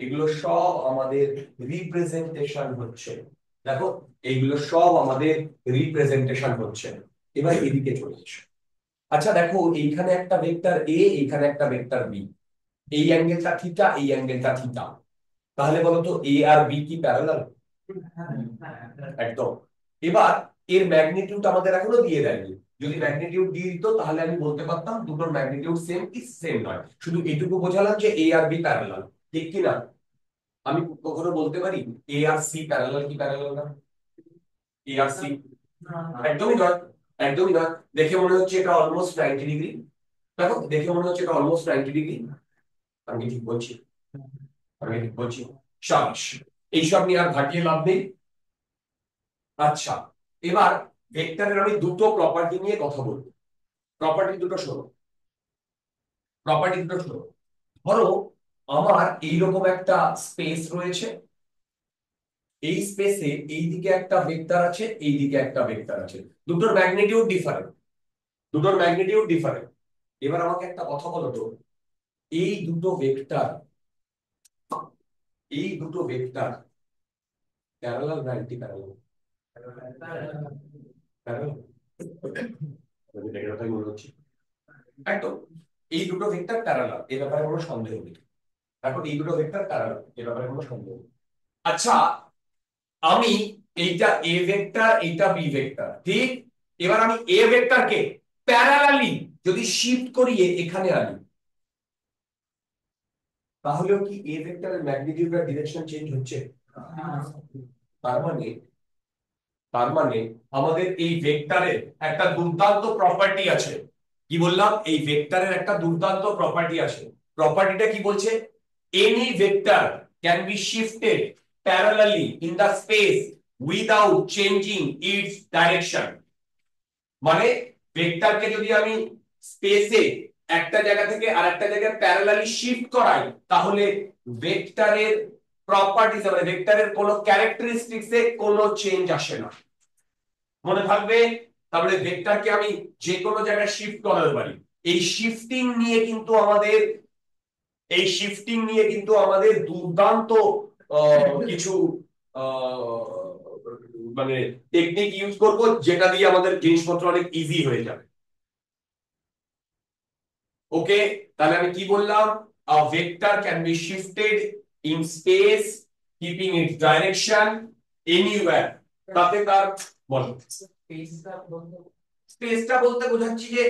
এগুলো সব আমাদের রিপ্রেজেন্টেশন হচ্ছে, দেখো এইগুলো সব আমাদের রিপ্রেজেন্টেশন হচ্ছে। এবার এদিকে চলে এসো। আচ্ছা দেখো এইখানে একটা ভেক্টর এ, এইখানে একটা ভেক্টর বি, এই অ্যাঙ্গেলটা থিটা, এই অ্যাঙ্গেলটা থিটা। তাহলে বলো তো এ আর বি কি প্যারালাল? একদম। এবার এর ম্যাগনিটিউড আমাদের এখনো দিয়ে দেয়নি। যদি ম্যাগনিটিউড দিয়ে দিত তাহলে আমি বলতে পারতাম দুটোর ম্যাগনিটিউড সেম কি সেম নয়, শুধু এটুকু বোঝালাম যে এ আর বি প্যারালাল, ঠিক কি না? আমি কখনো বলতে পারি এ আর সি প্যারালাল কি প্যারালাল না? এ আর সি একদমই নয়, একদমই নয়। দেখে মনে হচ্ছে এটা অলমোস্ট 90 ডিগ্রি। দেখো দেখে মনে হচ্ছে এটা অলমোস্ট 90 ডিগ্রি। আমি কি ঠিক বলছি? আমি ঠিক বলছি? সাবাস। এইসব নিয়ে আর ঘাটিয়ে লাভ নেই। আচ্ছা, এবার ভেক্টরের আমি দুটো প্রপার্টি নিয়ে কথা বলবো। প্রপার্টি দুটো শোনো, প্রপার্টি দুটো শোনো। ধরো আমার এইরকম একটা স্পেস রয়েছে, এই স্পেসে এইদিকে একটা ভেক্টর আছে, এইদিকে একটা ভেক্টর আছে, দুটোর ম্যাগনিটিউড ডিফারেন্ট, দুটোর ম্যাগনিটিউড ডিফারেন্ট। এবার আমাকে একটা কথা বলো তো, এই দুটো ভেক্টর, এই দুটো ভেক্টর প্যারালাল না অ্যান্টি প্যারালাল? প্যারালাল, এটার কথাই মনে হচ্ছে। একদম। এই দুটো ভেক্টর প্যারালাল, এ ব্যাপারে কোনো সন্দেহ নেই। দেখো এই দুটো ভেক্টর প্যারালাল, এ ব্যাপারে কোনো সন্দেহ নেই। আচ্ছা, আমি এইটা এ ভেক্টর, এইটা বি ভেক্টর, ঠিক? এবার আমি এ ভেক্টরকে প্যারালালি যদি শিফট করিয়ে এখানে আনি, তাহলেও কি এ ভেক্টরের ম্যাগনিটিউড আর ডিরেকশন চেঞ্জ হচ্ছে? তার মানে, তার মানে আমাদের এই ভেক্টরের একটা দুর্দান্ত প্রপার্টি আছে। কি বললাম? এই ভেক্টরের একটা দুর্দান্ত প্রপার্টি আছে। প্রপার্টিটা কি বলছে? Any vector can be shifted parallelly in the space without changing its direction. মানে ভেক্টরকে যদি আমি স্পেসে একটা জায়গা থেকে আরেকটা জায়গায় প্যারালালি শিফট করাই, তাহলে ভেক্টরের প্রপার্টিজ মানে ভেক্টরের কোনো ক্যারেক্টারিস্টিক্সে কোনো চেঞ্জ আসে না। মনে থাকবে? তাহলে ভেক্টরকে আমি যে কোনো জায়গায় শিফট করাতে পারি। এই শিফটিং নিয়ে কিন্তু আমাদের, এই শিফটিং নিয়ে কিন্তু আমাদের দুর্দান্ত কিছু আহ, মানে টেকনিক ইউজ করব, যেটা দিয়ে আমাদের জিনিসপত্র অনেক ইজি হয়ে যাবে। ওকে, তাহলে আমি কি বললাম? a vector can be shifted in space keeping its direction anywhere। তাতে তার বল, স্পেসটা বলতে বোঝাচ্ছি যে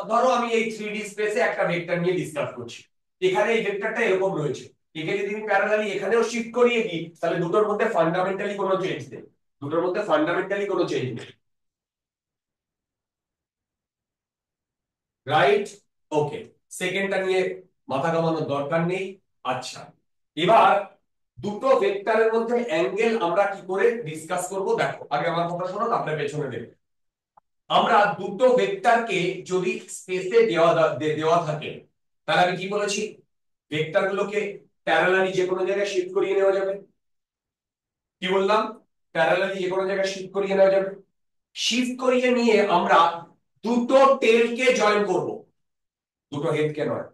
ধরো আমি এই 3D স্পেসে একটা ভেক্টর নিয়ে ডিসকাস করছি। এখানে এই ভেক্টরটা এরকম রয়েছে, একে যদি আমি প্যারালালি এখানেও শিফট করিয়ে দিই, তাহলে দুটোর মধ্যে ফান্ডামেন্টালি কোনো চেঞ্জ নেই, দুটোর মধ্যে ফান্ডামেন্টালি কোনো চেঞ্জ নেই। রাইট? ওকে, সেকেন্ডটা নিয়ে মাথা ঘামানোর দরকার নেই। আচ্ছা, এবার দুটো ভেক্টরের মধ্যে অ্যাঙ্গেল আমরা কি করে ডিসকাস করব, দেখো আগে আমার কথা শোনো, তারপরে পেছনে দেখো। আমরা দুটো ভেক্টরকে যদি স্পেসে দেওয়া থাকে, তাহলে আমি কি বলেছি? ভেক্টর গুলোকে প্যারালালি যে কোনো জায়গায় শিফট করিয়ে নেওয়া যাবে। কি বললাম? প্যারালালি যে কোনো জায়গায় শিফট করিয়ে নেওয়া যাবে। শিফট করিয়ে নিয়ে আমরা দুটো টেলকে জয়েন করব, দুটো হেডকে নয়,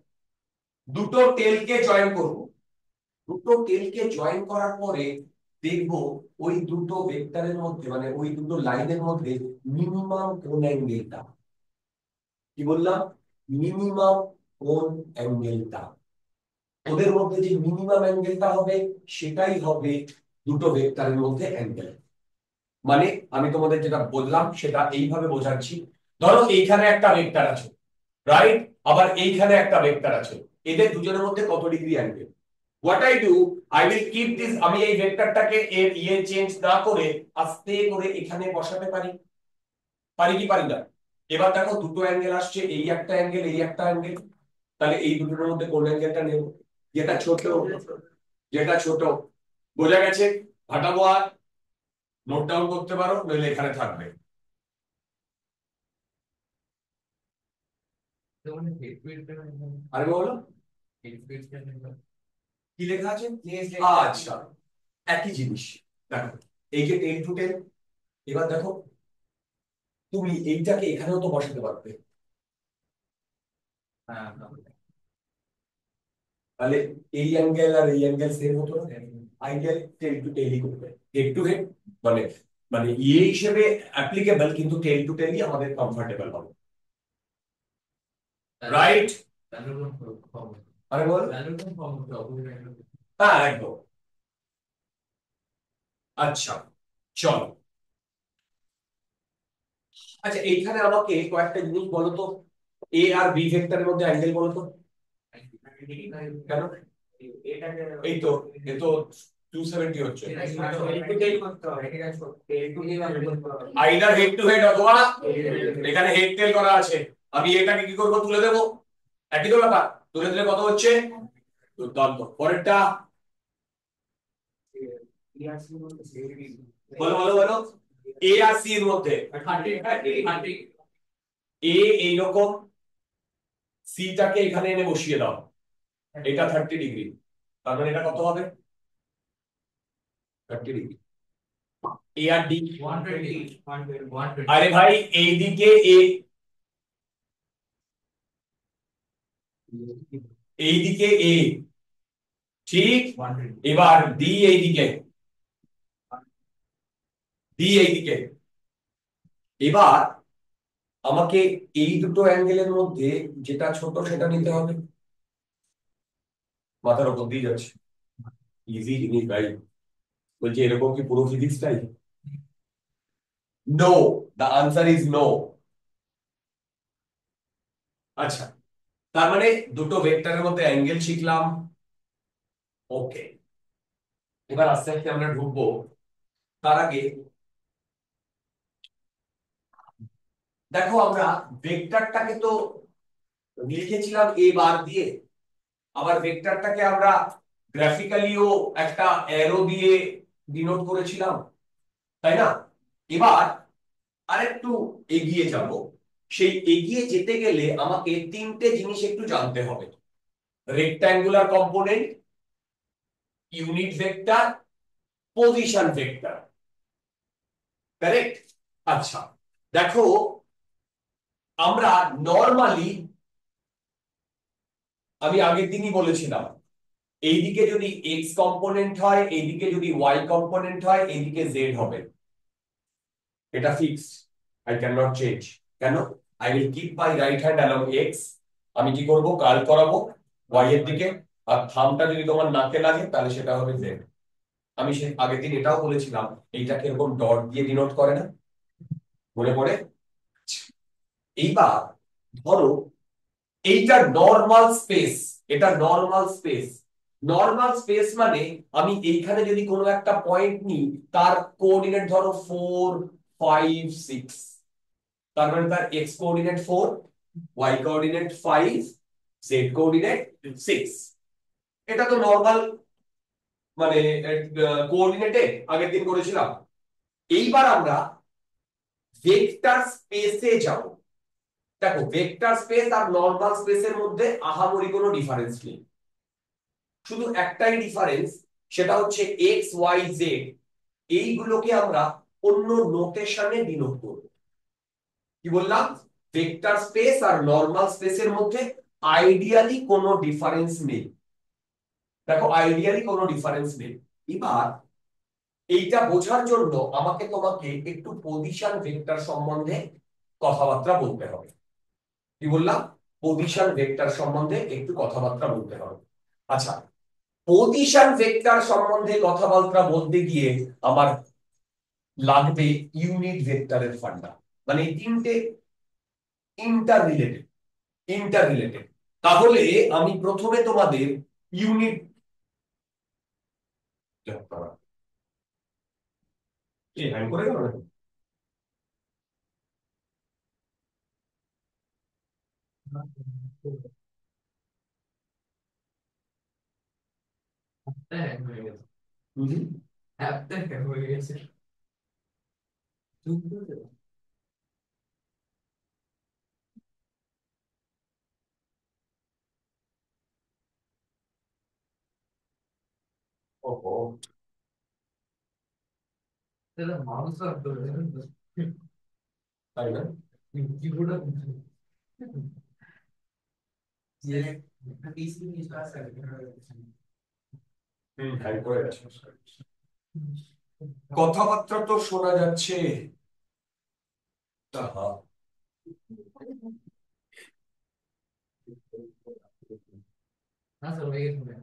দুটো টেলকে জয়েন করব। দুটো টেলকে জয়েন করার পরে দেখব ওই দুটো ভেক্টরের মধ্যে মানে ওই দুটো লাইনের মধ্যে মিনিমাম কোন অ্যাঙ্গেলটা। কি বললাম? মিনিমাম কোন অ্যাঙ্গেলটা, ওদের মধ্যে যে মিনিমাম অ্যাঙ্গেলটা হবে সেটাই হবে দুটো ভেক্টরের মধ্যে অ্যাঙ্গেল। মানে আমি তোমাদের যেটা বললাম সেটা এইভাবে বোঝাচ্ছি। ধরো এইখানে একটা ভেক্টর আছে, রাইট? আবার এইখানে একটা ভেক্টর আছে, এদের দুজনের মধ্যে কত degree angle? What I do, I will keep this, আমি এই ভেক্টরটাকে এর চেঞ্জ না করে আস্তে করে এখানে বসাতে পারি, পারি কি পারি না? এবার দেখো দুটো অ্যাঙ্গেল আসছে, এই একটা অ্যাঙ্গেল, এই একটা অ্যাঙ্গেল। তাহলে এই দুটোর মধ্যে কোন অ্যাঙ্গেলটা নেব? যেটা ছোট, যেটা ছোট। বোঝা গেছে? ঘটাবো আর নোট ডাউন করতে পারো, নইলে এখানে থাকবে। আরে বলো কি লেখা আছে? আচ্ছা, একই জিনিস। দেখো এই যে 10 to 10, এবার দেখো তুমি এইটাকে এখানেও তো বসাতে পারবে। তাহলে এই অ্যাঙ্গেল আর এই অ্যাঙ্গেল সেম হতো না? আইডিয়ালি 10 to 10 করবে, হেড টু হেড। মানে মানে ইয়ে হিসেবে অ্যাপ্লিকেবল, কিন্তু টেল টু টেলই আমাদের কমফোর্টেবল হবে, রাইট? আরে বল। হ্যাঁ একদম। আচ্ছা চলো, আচ্ছা এইখানে আমাকে কয়েকটা জিনিস বলো তো, এ আর বি ভেক্টরের মধ্যে অ্যাঙ্গেল বলো তো। কেন? এই তো, এ তো 270 হচ্ছে। আইদার হেড টু হেড অথবা এখানে হেড টেল করা আছে, আমি এটাকে কি করবো, তুলে দেবো, একই তো ব্যাপার, তুলে দিলে কত হচ্ছে? দুর্দান্ত। পরেরটা বলো বলো বলো। এ আর সি এর মধ্যে এ এইরকম, সি টাকে এখানে এনে বসিয়ে দাও, এটা 30 ডিগ্রি, তার মানে এটা কত হবে? 30 ডিগ্রি। এ আর ডি, আরে ভাই এইদিকে এ, এইদিকে এ, ঠিক, এবার ডি এইদিকে, ডি এইদিকে। এবার আমাকে এই দুটো অ্যাঙ্গেলের মধ্যে যেটা ছোট সেটা নিতে হবে, মাথার উপর দিয়ে যাচ্ছে, ইজি জিনিস ভাই। বলছি এরকম কি পুরো ফিজিক্সটাই? No, the answer is no. আচ্ছা, তার মানে দুটো ভেক্টরের মধ্যে অ্যাঙ্গেল শিখলাম, ওকে। এবার আস্তে আস্তে আমরা ঢুকবো, তার আগে দেখো আমরা ভেক্টরটাকে তো লিখেছিলাম এ বার দিয়ে, আবার ভেক্টরটাকে আমরা গ্রাফিক্যালিও একটা অ্যারো দিয়ে ডিনোট করেছিলাম, তাই না? এবার আরেকটু এগিয়ে যাব, সেই এগিয়ে যেতে গেলে আমাকে তিনটে জিনিস একটু জানতে হবে, rectangular component, unit vector, position vector, correct? আচ্ছা দেখো, আমরা নরমালি, আমি আগের দিনই বলেছিলাম, এইদিকে যদি এক্স কম্পোনেন্ট হয়, এইদিকে যদি ওয়াই কম্পোনেন্ট হয়, এইদিকে জেড হবে, এটা fixed, I can not change. কেন? I will keep my right hand along X, আমি কি করব, কার্ল করাবো ওয়াই এর দিকে, আর থামটা যদি তোমার নাকে লাগে তাহলে সেটা হবে জেড। আমি সে আগের দিন এটাও বলেছিলাম, এইটাকে এরকম ডট দিয়ে ডিনোট করে না, মনে পড়ে? এইবার ধরো এইটা নর্মাল স্পেস, এটা নর্মাল স্পেস, নর্মাল স্পেস মানে আমি এইখানে যদি কোনো একটা পয়েন্ট নিই, তার কোঅর্ডিনেট ধরো 4, 5, 6, তার মানে তার X coordinate 4, Y coordinate 5, Z coordinate 6, এটা তো নর্মাল মানে কোঅর্ডিনেটে আগের দিন করেছিলাম। এইবার আমরা ভেক্টর স্পেসে যাব। দেখো ভেক্টর স্পেস আর নর্মাল স্পেসের মধ্যে আহামরি কোনো ডিফারেন্স নেই, শুধু একটাই ডিফারেন্স, সেটা হচ্ছে এক্স ওয়াই জেড এইগুলোকে আমরা অন্য নোটেশনে ডিনোট করব। কি বললাম? ভেক্টর স্পেস আর নর্মাল স্পেসের মধ্যে আইডিয়ালি কোনো ডিফারেন্স নেই, দেখো আইডিয়ালি কোনো ডিফারেন্স নেই। এবার এইটা বোঝার জন্য আমাকে তোমাকে একটু পজিশন ভেক্টর সম্বন্ধে কথাবার্তা বলতে হবে। কি বললাম? পজিশন ভেক্টর সম্বন্ধে একটু কথাবার্তা বলতে হবে। আচ্ছা, পজিশন ভেক্টর সম্বন্ধে কথাবার্তা বলতে গিয়ে আমার লাগবে ইউনিট ভেক্টরের ফান্ডা, মানে এই তিনটে ইন্টার রিলেটেড, ইন্টার রিলেটেড। তাহলে আমি প্রথমে তোমাদের ইউনিট, হ্যাং করে গেল নাকি? বুঝলি? ওহো, তাই না? হ্যাং করে গেছে। কথাবার্তা তো শোনা যাচ্ছে। আহা। না স্যার হয়ে গেছে।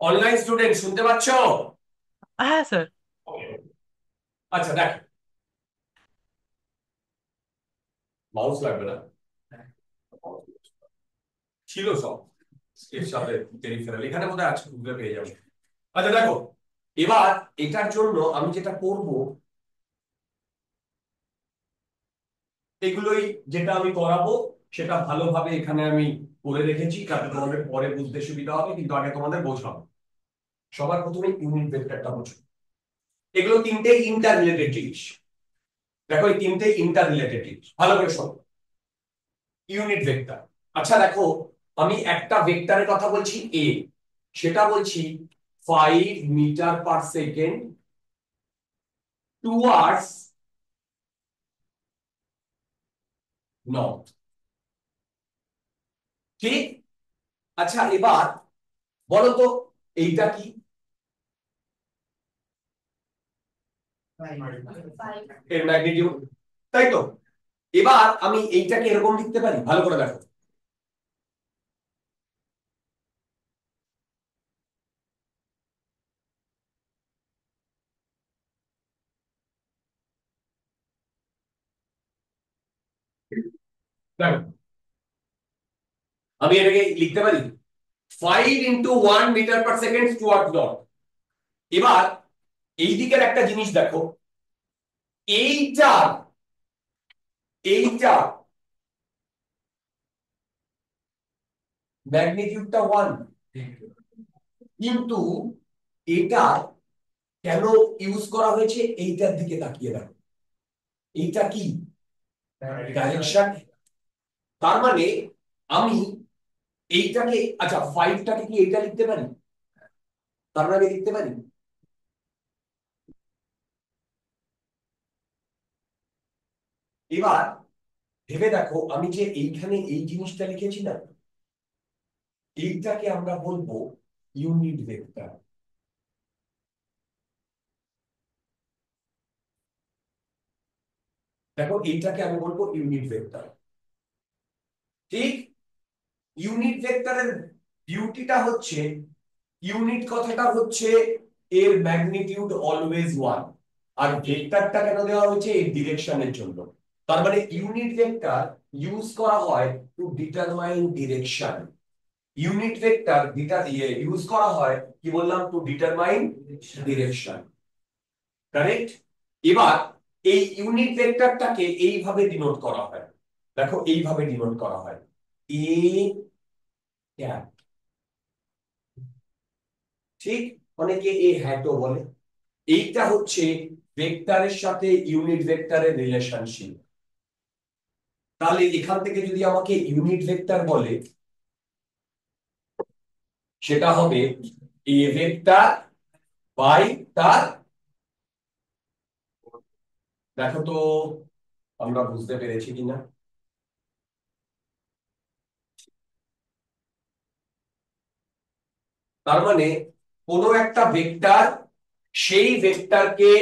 অনলাইন স্টুডেন্ট শুনতে পাচ্ছো? হ্যাঁ স্যার। আচ্ছা দেখ, মাউস লাগবে না, ছিল সব এর সাথে পেরিফেরাল এখানে বোধহয় আছে, খুঁজে পেয়ে যাবে। আচ্ছা দেখো, এবার এটার জন্য আমি যেটা করব, এগুলোই যেটা আমি করাবো সেটা ভালোভাবে এখানে আমি করে রেখেছি, যাতে তোমাদের পরে বুঝতে সুবিধা হবে, কিন্তু আগে তোমাদের বোঝাবো। সবার প্রথমে ইউনিট ভেক্টরটা বোঝো। এগুলো তিনটে ইন্টার রিলেটেড জিনিস। দেখো এই তিনটে ইন্টার রিলেটেড জিনিস, ভালো করে শোনো। ইউনিট ভেক্টর, আচ্ছা দেখো, আমি একটা ভেক্টরের কথা বলছি এ, সেটা বলছি 5 metre per second towards north, ঠিক? আচ্ছা এবার বলো তো এইটা কি? এর ম্যাগনিটিউড, তাই তো? এবার আমি এইটাকে এরকম লিখতে পারি, ভালো করে দেখো। দেখো আমি এটাকে লিখতে পারি 5 × 1 metre per second toward north. এবার এই দিকের একটা জিনিস দেখো, এইটা এইটা ম্যাগনিটিউডটা 1, কিন্তু এটা কেন ইউজ করা হয়েছে এইটার দিকে তাকিয়ে দেখো, এইটা কি ডাইরেকশন। তার মানে আমি এইটাকে, আচ্ছা 5টাকে কি এইটা লিখতে পারি? তার মানে লিখতে পারি। এবার ভেবে দেখো, আমি যে এইখানে এই জিনিসটা লিখেছি না, এইটাকে আমরা বলবো ইউনিট ভেক্টর। দেখো এইটাকে আমি বলবো ইউনিট ভেক্টর, ঠিক? ইউনিট ভেক্টরের বিউটিটা হচ্ছে, ইউনিট কথাটা হচ্ছে এর ম্যাগনিটিউড অলওয়েজ 1, আর ভেক্টরটা কেন দেওয়া হয়েছে? এর ডিরেকশনের জন্য। তার মানে ইউনিট ভেক্টর ইউজ করা হয় to determine direction. Unit vector use করা হয় কি বললাম? To determine direction, correct? এবার এই ইউনিট ভেক্টরটাকে এইভাবে ডিনোট করা হয়, দেখো এইভাবে ডিনোট করা হয়, এ ক্যাপ, ঠিক? অনেকে এ হ্যাটও বলে। এইটা হচ্ছে ভেক্টরের সাথে ইউনিট ভেক্টরের রিলেশনশিপ। তাহলে এখান থেকে যদি আমাকে ইউনিট ভেক্টর বলে, সেটা হবে এ ভেক্টর বাই তার, দেখো তো আমরা বুঝতে পেরেছি কিনা। তার মানে কোনো একটা ভেক্টর, সেই ভেক্টরকে,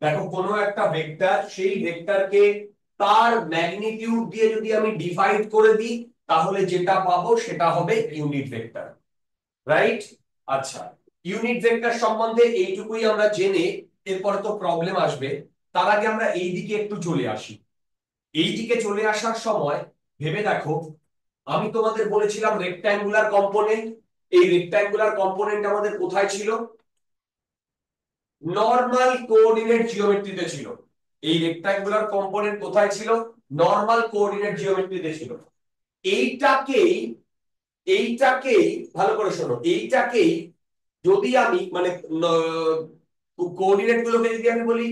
দেখো কোনো একটা ভেক্টর সেই ভেক্টরকে তার ম্যাগনিটিউড দিয়ে যদি আমি ডিভাইড করে দিই, তাহলে যেটা পাবো সেটা হবে ইউনিট ভেক্টর, রাইট? আচ্ছা, ইউনিট ভেক্টর সম্বন্ধে এইটুকুই আমরা জেনে এরপরে তো প্রবলেম আসবে। তার আগে আমরা এই দিকে একটু চলে আসি। এই দিকে চলে আসার সময় ভেবে দেখো, আমি তোমাদের বলেছিলাম রেক্ট্যাঙ্গুলার কম্পোনেন্ট। এই রেক্ট্যাঙ্গুলার কম্পোনেন্ট আমাদের কোথায় ছিল? নর্মাল কোঅর্ডিনেট জিওমেট্রিতে ছিল। এই রেক্ট্যাঙ্গুলার কম্পোনেন্ট কোথায় ছিল? নর্মাল কোঅর্ডিনেট জিওমেট্রিতে ছিল। এইটাকেই এইটাকেই ভালো করে শোনো, এইটাকেই যদি আমি মানে কোঅর্ডিনেট গুলোকে যদি আমি বলি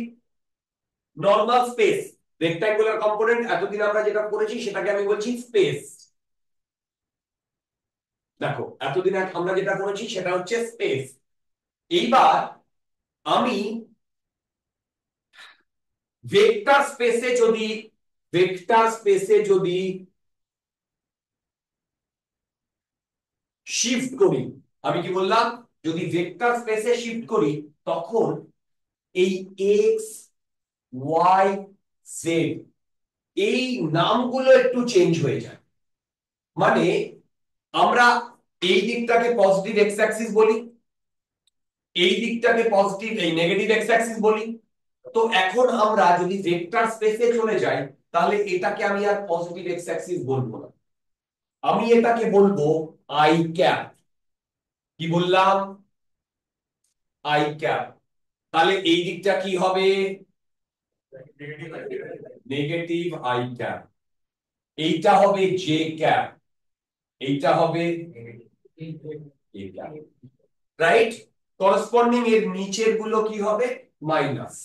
নর্মাল স্পেস, রেক্ট্যাঙ্গুলার কম্পোনেন্ট এতদিন আমরা যেটা করেছি সেটাকে আমি বলছি স্পেস। দেখো এতদিন আমরা যেটা করেছি সেটা হচ্ছে স্পেস। এইবার আমি ভেক্টর স্পেসে যদি শিফট করি, আমি কি বললাম, যদি ভেক্টর স্পেসে শিফট করি তখন এই এক্স ওয়াই জেড এই নামগুলো একটু চেঞ্জ হয়ে যায়। মানে আমরা এই দিকটাকে পজিটিভ এক্স অ্যাক্সিস বলি, এই দিকটাকে পজিটিভ এই নেগেটিভ এক্স অ্যাক্সিস বলি। তো এখন আমরা যদি ভেক্টর স্পেসে চলে যাই তাহলে এটাকে আমি আর পজিটিভ এক্স অ্যাক্সিস বলবো না, আমি এটাকে বলবো আই ক্যাপ। কি বললাম? I cap. তাহলে এই দিকটা কি হবে? Negative I cap. এইটা হবে জে ক্যাপ, এইটা হবে এ ক্যাপ, রাইট? করসপন্ডিং এর নিচের গুলো কি হবে? মাইনাস।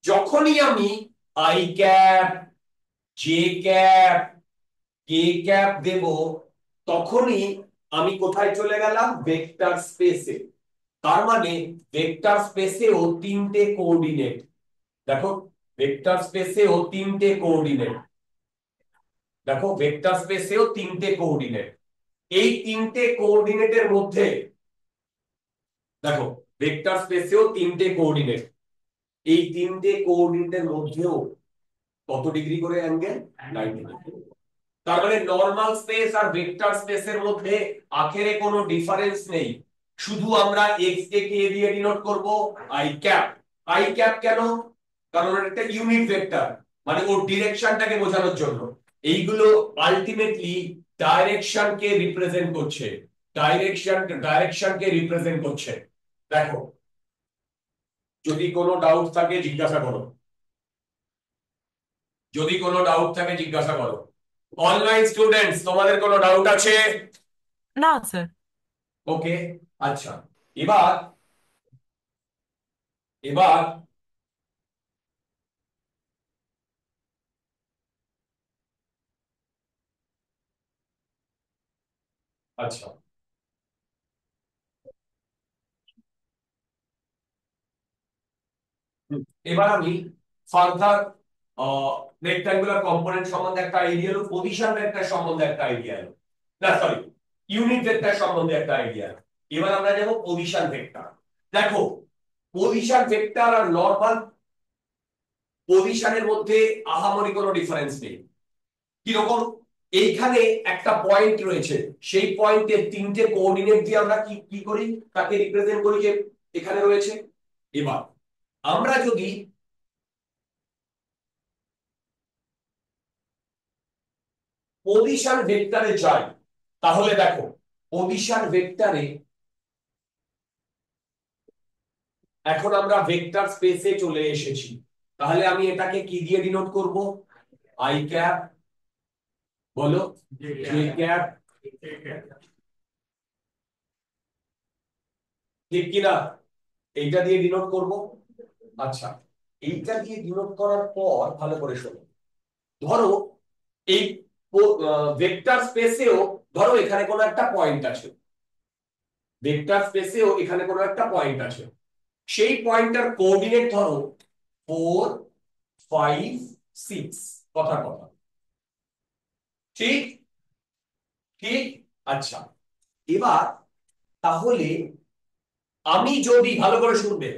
যখনই আমি i cap, j cap, k cap দেব তখনই আমি কোথায় চলে গেলাম? ভেক্টর স্পেসে। তার মানে ভেক্টর স্পেসেও তিনটে কোঅর্ডিনেট। দেখো ভেক্টর স্পেসেও তিনটে কোঅর্ডিনেট, দেখো ভেক্টর স্পেসেও তিনটে কোঅর্ডিনেট। এই তিনটে কোঅর্ডিনেটের মধ্যে দেখো ভেক্টর স্পেসেও তিনটে কোঅর্ডিনেট, এই তিনটে কোঅর্ডিনেটের মধ্যেও কত ডিগ্রি করে অ্যাঙ্গেল? 90 ডিগ্রি। তার মানে নরমাল স্পেস আর ভেক্টর স্পেসের মধ্যে আখেরে কোনো ডিফারেন্স নেই, শুধু আমরা এক্স কে কে দিয়ে ডিনোট করব আই ক্যাপ। আই ক্যাপ কেন? কারণ এটা একটা ইউনিট ভেক্টর, মানে ওর ডিরেকশনটাকে বোঝানোর জন্য। এইগুলো আলটিমেটলি ডাইরেকশনকে রিপ্রেজেন্ট করছে, ডাইরেকশনকে রিপ্রেজেন্ট করছে। দেখো যদি কোনো ডাউট থাকে জিজ্ঞাসা করো, যদি কোনো ডাউট থাকে জিজ্ঞাসা করো। অনলাইন স্টুডেন্টস তোমাদের কোনো ডাউট আছে? না স্যার। ওকে, আচ্ছা। এবার এবার আচ্ছা, এবার আমি ফার্দার রেক্টাঙ্গুলার কম্পোনেন্ট সম্বন্ধে একটা আইডিয়া এলো, পজিশন ভেক্টর সম্বন্ধে একটা আইডিয়া এলো, না সরি ইউনিট ভেক্টর সম্বন্ধে একটা আইডিয়া এলো। এবার আমরা যাব পজিশন ভেক্টর। দেখো পজিশন ভেক্টর আর নরমাল পজিশনের মধ্যে আহামরি কোনো ডিফারেন্স নেই। কিরকম? এইখানে একটা পয়েন্ট রয়েছে, সেই পয়েন্টের তিনটে কোঅর্ডিনেট দিয়ে আমরা কি কি করি, তাকে রিপ্রেজেন্ট করি যে এখানে রয়েছে। এবার আমরা যদি পজিশন ভেক্টরে যাই তাহলে দেখো পজিশন ভেক্টরে এখন আমরা ভেক্টর স্পেসে চলে এসেছি, তাহলে আমি এটাকে কি দিয়ে ডিনোট করব? আই ক্যাপ, বলো, জে ক্যাপ, ঠিক কিনা? এইটা দিয়ে ডিনোট করব। আচ্ছা, এইটা দিয়ে ডিনোট করার পর ভালো করে শোনো, ধরো এই ভেক্টর স্পেসেও ধরো এখানে কোনো একটা পয়েন্ট আছে, ভেক্টর স্পেসেও এখানে কোনো একটা পয়েন্ট আছে, সেই পয়েন্টটার কোঅর্ডিনেট ধরো 4 5 6, কথা কথা, ঠিক ঠিক। আচ্ছা, এবার তাহলে আমি যদি ভালো করে শুনবে,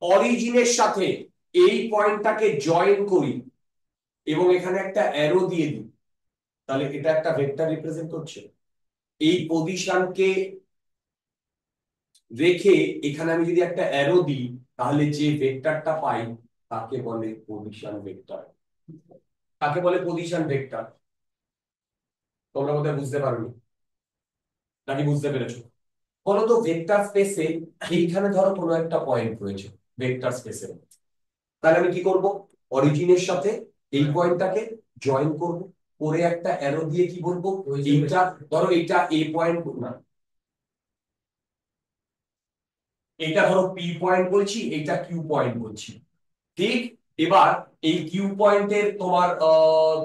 অরিজিনের সাথে এই পয়েন্টটাকে জয়েন করি এবং এখানে একটা অ্যারো দিয়ে দিই, তাহলে এটা একটা ভেক্টর রিপ্রেজেন্ট করছে। এই পজিশনকে রেখে এখানে আমি যদি একটা অ্যারো দিই তাহলে যে ভেক্টরটা পাই তাকে বলে পজিশন ভেক্টর। তাকে বলে পজিশন ভেক্টর। তোমরা বোধহয় বুঝতে পারোনি, নাকি বুঝতে পেরেছো? বলো তো ভেক্টর স্পেসে এইখানে ধরো কোনো একটা পয়েন্ট রয়েছে ভেক্টর স্পেসে, তাহলে আমি কি করব? অরিজিনের সাথে এই পয়েন্টটাকে জয়েন করব, করে একটা অ্যারো দিয়ে কি বলবো, এইটা ধরো এইটা এ পয়েন্ট না, এটা ধরো পি পয়েন্ট বলছি, এটা কিউ পয়েন্ট বলছি, ঠিক? এবার এই কিউ পয়েন্টের তোমার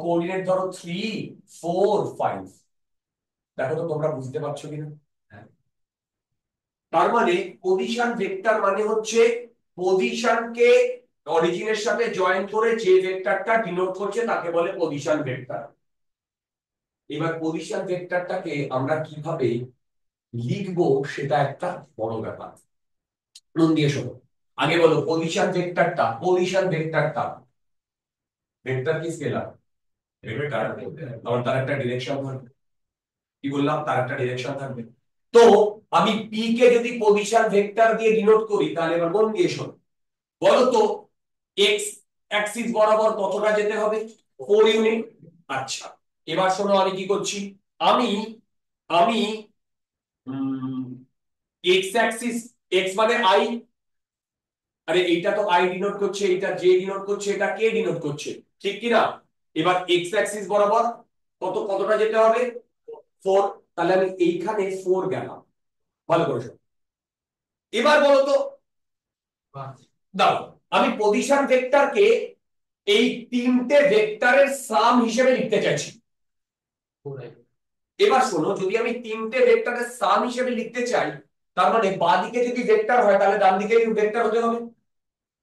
কোঅর্ডিনেট ধরো 3 4 5। দেখো তো তোমরা বুঝতে পারছো কিনা? তার মানে পজিশন ভেক্টর মানে হচ্ছে পজিশনকে অরিজিনের সাথে জয়েন করে যে ভেক্টরটা ডিনোট করছে তাকে বলে পজিশন ভেক্টর। এবার পজিশন ভেক্টরটাকে আমরা কিভাবে লিখবো সেটা একটা বড় ব্যাপার। মন দিয়ে শোনো। আগে বলো পজিশন ভেক্টরটা ভেক্টর কি স্কেলার? ভেক্টর। তখন তার একটা ডিরেকশন থাকবে। কি বললাম? তার একটা ডিরেকশন থাকবে। তো আমি পি কে যদি পজিশন ভেক্টর দিয়ে ডিনোট করি তাহলে এবার মন দিয়ে শোনো। বলো তো এক্স অ্যাক্সিস বরাবর কতটা যেতে হবে? 4 ইউনিট। আচ্ছা, এবার শোনো আমি কি করছি। আমি আমি এক্স অ্যাক্সিস, এক্স মানে আই, আরে এইটা তো আই ডিনোট করছে, এইটা জে ডিনোট করছে, এটা কে ডিনোট করছে, ঠিক কি না? এবার এক্স অ্যাক্সিস বরাবর কতটা যেতে হবে? 4। তাহলে আমি এইখানে 4 গেলাম। ভালো করে শোনো। এবার বলো তো, দাও, আমি পজিশন ভেক্টরকে এই তিনটে ভেক্টরের সাম হিসেবে লিখতে চাইছি। এবার শোনো, যদি আমি তিনটে ভেক্টরের সাম হিসেবে লিখতে চাই তার মানে বাঁদিকে যদি ভেক্টর হয় তাহলে ডান দিকে ভেক্টর হতে হবে,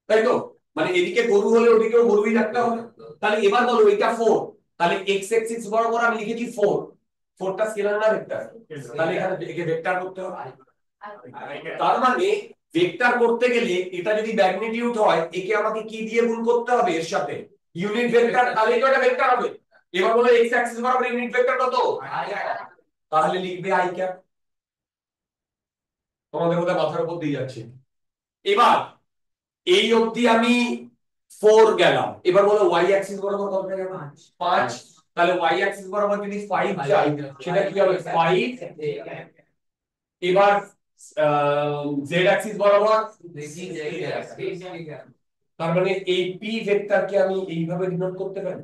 তাই তো? মানে এদিকে গরু হলে ওদিকেও গরুই রাখতে হবে। তাহলে এবার বলো এটা 4, তাহলে এক্স অ্যাক্সিস বরাবর আমি লিখেছি 4। 4টা স্কেলার না ভেক্টর? তাহলে এখানে একে ভেক্টর করতে হবে। তার মানে ভেক্টর করতে গেলে এটা যদি ম্যাগনিটিউড হয় একে আমাকে কি দিয়ে গুণ করতে হবে? এর সাথে ইউনিট ভেক্টর, তাহলে তো এটা ভেক্টর হবে। এবার বলো এক্স অ্যাক্সিস বরাবর ইউনিট ভেক্টর কত? তাহলে লিখবে আই ক্যাপ। তোমাদের মধ্যে মাথার উপর দিয়ে যাচ্ছে। এবার এই অবধি আমি 4 গেলাম। এবার বলো ওয়াই অ্যাক্সিস বরাবর কত গেলাম? 5। তাহলে ওয়াই অ্যাক্সিস বরাবর যদি 5 যাই সেটা কি হবে? 5। এবার জেড অ্যাক্সিস বরাবর, তার মানে এই পি ভেক্টরকে আমি এইভাবে ডিনোট করতে পারি।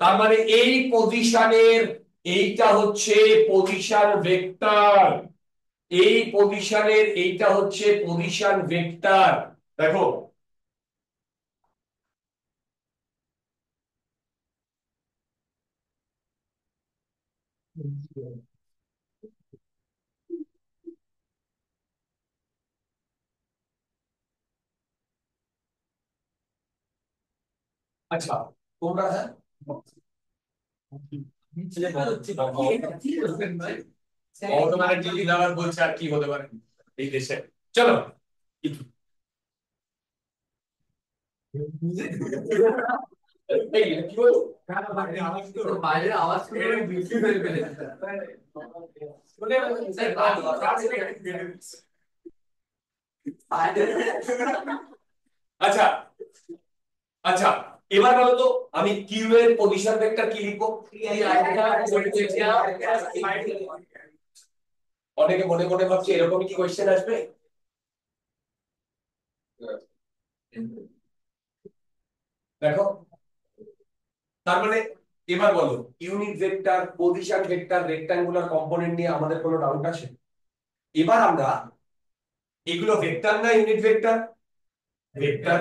তার মানে এই পজিশনের এইটা হচ্ছে পজিশন ভেক্টর, এই পজিশনের এইটা হচ্ছে পজিশন ভেক্টর। দেখো, আচ্ছা তোমরা, হ্যাঁ বর্তমানে টিভি নাম্বার বলছে আর কি হতে পারে এই দেশে। চলো এই কি বলো? বাইরের আওয়াজ করে বিক্রি করে ফেলেছে। আচ্ছা আচ্ছা, এবার বলো তো আমি কিউ এর পজিশন ভেক্টর কি লিখবো? অনেকে মনে মনে ভাবছে এরকমই কি কোশ্চেন আসবে। দেখো, তার মানে এবার বলো unit vector, position vector, rectangular component নিয়ে আমাদের কোনো ডাউট আছে? এবার আমরা এগুলো ভেক্টর না ইউনিট ভেক্টর? ভেক্টর।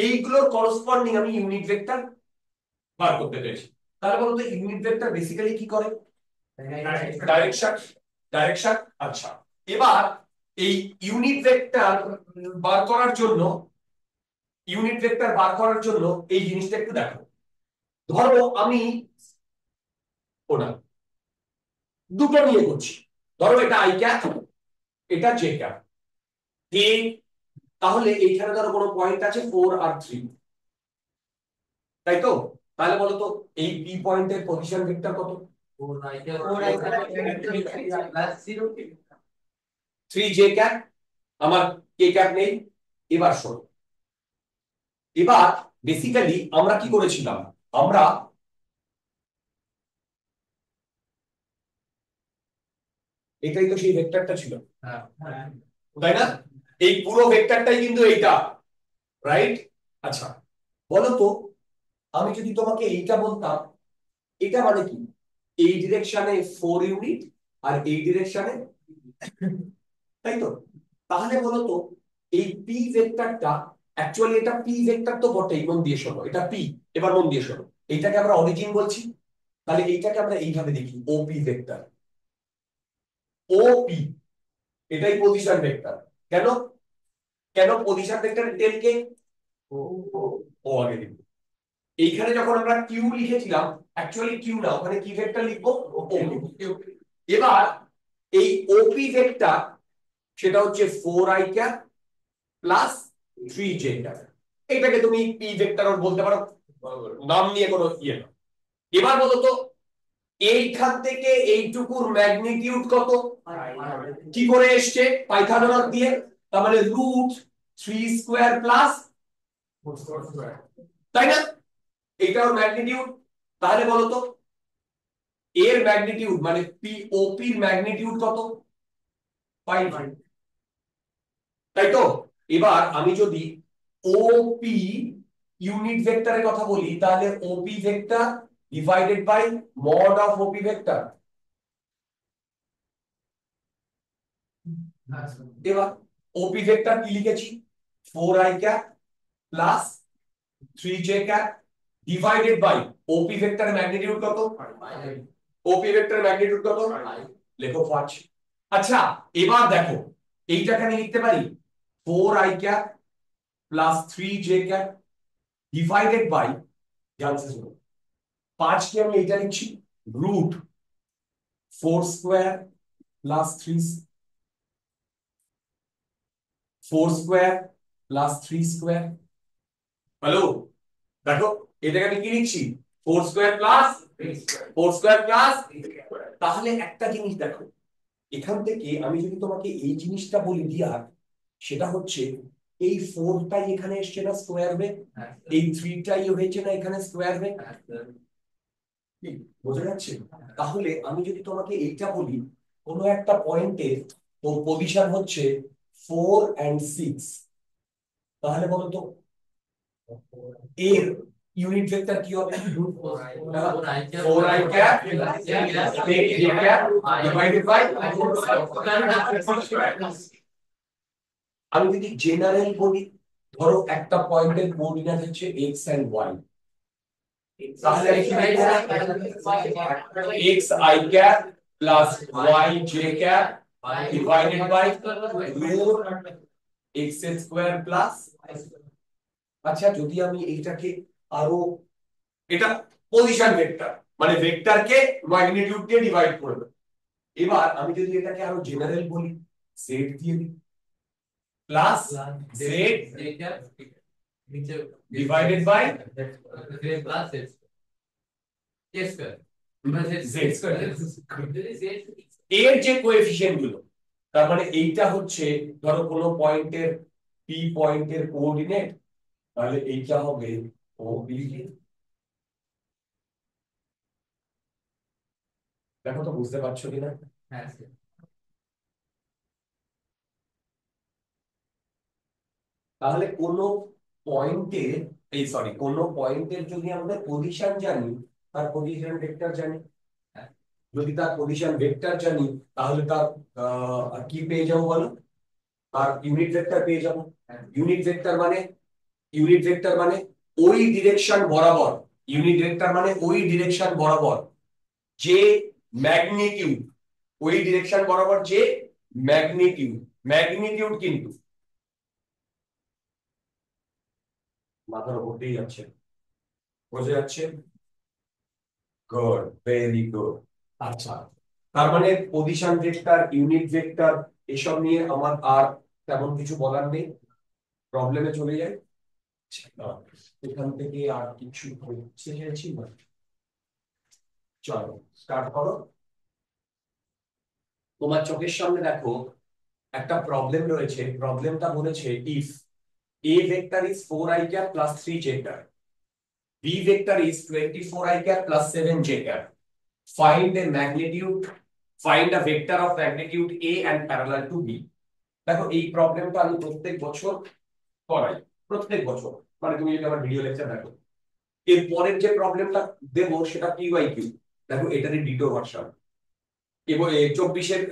এইগুলোর করসপন্ডিং আমি ইউনিট ভেক্টর বার করতে চাইছি। তাহলে বলো তো ইউনিট ভেক্টর বেসিক্যালি কি করে? ডাইরেকশন। ডাইরেকশন। আচ্ছা, এবার এই ইউনিট ভেক্টর বার করার জন্য, ইউনিট ভেক্টর বার করার জন্য এই জিনিসটা একটু দেখো। ধরো আমি ওটা দুটো নিয়ে করছি। ধরো এটা আই ক্যাপ, এটা জে ক্যাপ। ঠিক, তাহলে এইখানে ধরো কোনো পয়েন্ট আছে 4 আর 3, তাই তো? তাহলে বলো তো এই পি পয়েন্টের পজিশন ভেক্টর কত? 3 জে ক্যাপ, আমার কে ক্যাপ নেই। এবার শোনো, এবার বেসিক্যালি আমরা কি করেছিলাম, আমরা এটাই তো সেই ভেক্টরটা ছিল, তাই না? এই পুরো ভেক্টরটাই কিন্তু এইটা, রাইট? আচ্ছা বলো তো আমি যদি তোমাকে এইটা বলতাম, এটা মানে কি? এই ডিরেকশনে 4 ইউনিট আর এই ডিরেকশনে, তাই তো? তাহলে বলো তো এই পি ভেক্টরটা, অ্যাকচুয়ালি এটা পি ভেক্টর তো বটেই, মন দিয়ে শোনো এটা পি। এবার মন দিয়ে শোনো, এইটাকে আমরা অরিজিন বলছি, তাহলে এইটাকে আমরা এইভাবে দেখি ওপি ভেক্টর। ওপি, এটাই পজিশন ভেক্টর। কেন? কেন পজিশন ভেক্টরের টেল কে ও আগে লিখব। এইখানে যখন আমরা কিউ লিখেছিলাম, অ্যাকচুয়ালি কিউ না, ওখানে কি ভেক্টর লিখবো, ও লিখবো। এবার এই ওপি ভেক্টর সেটা হচ্ছে 4i cap plus 3j cap. এটাকে তুমি পি ভেক্টর বলতে পারো, নাম নিয়ে কোনো ইয়ে না। এবার বলো তো এইখান থেকে এইটুকুর ম্যাগনিটিউড কত, কি করে এসছে, পাইথাগোরাস দিয়ে, তার মানে √3² প্লাস, তাই না, এইটার ম্যাগনিটিউড। তাহলে বলো তো এর ম্যাগনিটিউড মানে পিওপি এর ম্যাগনিটিউড কত, 5, তাই তো। এবার আমি যদি ওপি ইউনিট ভেক্টরের কথা বলি, তাহলে OP vector divided by mod of OP vector. এবার ওপি ভেক্টর কি লিখেছি, 4i cap plus 3j cap divided by OP ভেক্টরের ম্যাগনিটিউড কত, ওপি ভেক্টরের ম্যাগনিটিউড কত, লেখো 5। আচ্ছা এবার দেখো এইটাকে আমি লিখতে পারি 4i cap plus 3j cap divided by, জানছে 5 কে আমি এইটা লিখছি √4² প্লাস 4² প্লাস 3²। হ্যালো, দেখো এটাকে আমি কি লিখছি, 4² প্লাস 4² প্লাস। তাহলে একটা জিনিস দেখো, এখান থেকে আমি যদি তোমাকে এই জিনিসটা বলি দিয়ার, সেটা হচ্ছে এই 4টাই এখানে এসছে না স্কোয়ার ওয়ে, এই 3টাই হয়েছে না এখানে স্কোয়ার ওয়ে, বোঝা যাচ্ছে। তাহলে আমি যদি তোমাকে এইটা বলি, কোনো একটা পয়েন্টে ওর পজিশন হচ্ছে 4 and 6, তাহলে বলো তো এর ইউনিট ভেক্টর কি হবে, 4i ক্যাপ ডিভাইডেড বাই, আমি যদি জেনারেল বলি, ধরো একটা পয়েন্টের কোঅর্ডিনেট হচ্ছে x and y, তাহলে আমি কি লিখবো, xi cap plus yj cap divided by √x² plus. আচ্ছা যদি আমি এইটাকে আরো, এটা পজিশন ভেক্টর মানে ভেক্টরকে ম্যাগনিটিউড দিয়ে ডিভাইড করবে। এবার আমি যদি এটাকে আরো জেনারেল বলি, z দিয়ে দিই প্লাস z ডিভাইডেড বাই এর যে কোএফিসিয়েন্ট গুলো, তার মানে এইটা হচ্ছে ধরো কোনো পয়েন্টের পি পয়েন্টের কোঅর্ডিনেট, তাহলে এইটা হবে ও বি। দেখো তো বুঝতে পারছো কিনা, তাহলে কোনো পয়েন্টের, এই সরি, কোনো পয়েন্টের যদি আমরা পজিশন জানি, তার পজিশন ভেক্টর জানি, যদি তার পজিশন ভেক্টর জানি, তাহলে তার কি পেয়ে যাবো বলো, তার ইউনিট ভেক্টর পেয়ে যাবো। ইউনিট ভেক্টর মানে, ইউনিট ভেক্টর মানে ওই ডিরেকশন বরাবর, ইউনিট ভেক্টর মানে ওই ডিরেকশন বরাবর যে ম্যাগনিটিউড, ওই ডিরেকশন বরাবর যে ম্যাগনিটিউড, ম্যাগনিটিউড কিন্তু মাথার উপর দিয়ে যাচ্ছে, বোঝা যাচ্ছে, গুড, ভেরি গুড। আচ্ছা তার মানে পজিশন ভেক্টর, ইউনিট ভেক্টর এসব নিয়ে আমার আর তেমন কিছু বলার নেই, প্রবলেমে চলে যাই। এখান থেকে আর কিছু হচ্ছে চাইছি না, চলো স্টার্ট করো। তোমার চোখের সামনে দেখো একটা প্রবলেম রয়েছে, প্রবলেমটা বলেছে if a vector is 4i cap plus 3j cap, b vector is 24i cap plus 7j cap, find a magnitude, find a vector of magnitude a and parallel to b। দেখো এই প্রবলেমটা আমি প্রত্যেক বছর করাই, প্রত্যেক বছর, মানে তুমি যদি আমার ভিডিও লেকচার দেখো, এর পরের যে প্রবলেমটা দেবো সেটা কি বাই কিউ, দেখো এটারই ডিটো ভার্সন, এবং 24-এর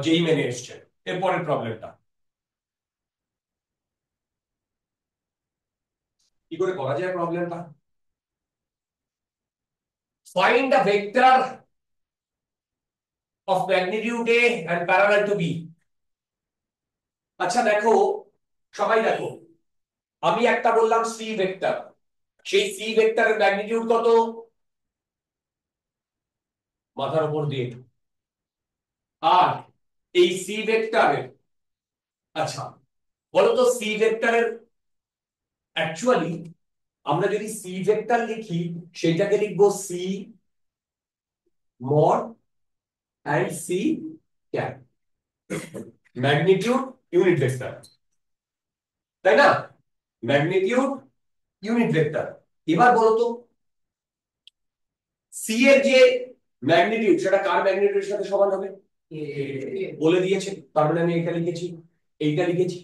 যেই মেনে এসছে এর পরের প্রবলেমটা কি করে করা যায় প্রবলেমটা, find a vector of magnitude a and parallel to b। আচ্ছা দেখো, সবাই দেখো, আমি একটা বললাম সি ভেক্টর, সেই সি ভেক্টরের ম্যাগনিটিউড কত? মাথার উপর দিয়ে। আর এই সি ভেক্টরের, আচ্ছা বলো তো সি ভেক্টরের অ্যাকচুয়ালি আমরা যদি সি ভেক্টর লিখি সেটাকে লিখবো C mod and C cap, magnitude unit vector, তাই না? Magnitude unit vector. এবার বলো তো সি এর যে ম্যাগনিটিউড সেটা কার ম্যাগনিটিউডের সাথে সমান হবে? বলে দিয়েছে, তার মানে আমি এটা লিখেছি, এইটা লিখেছি।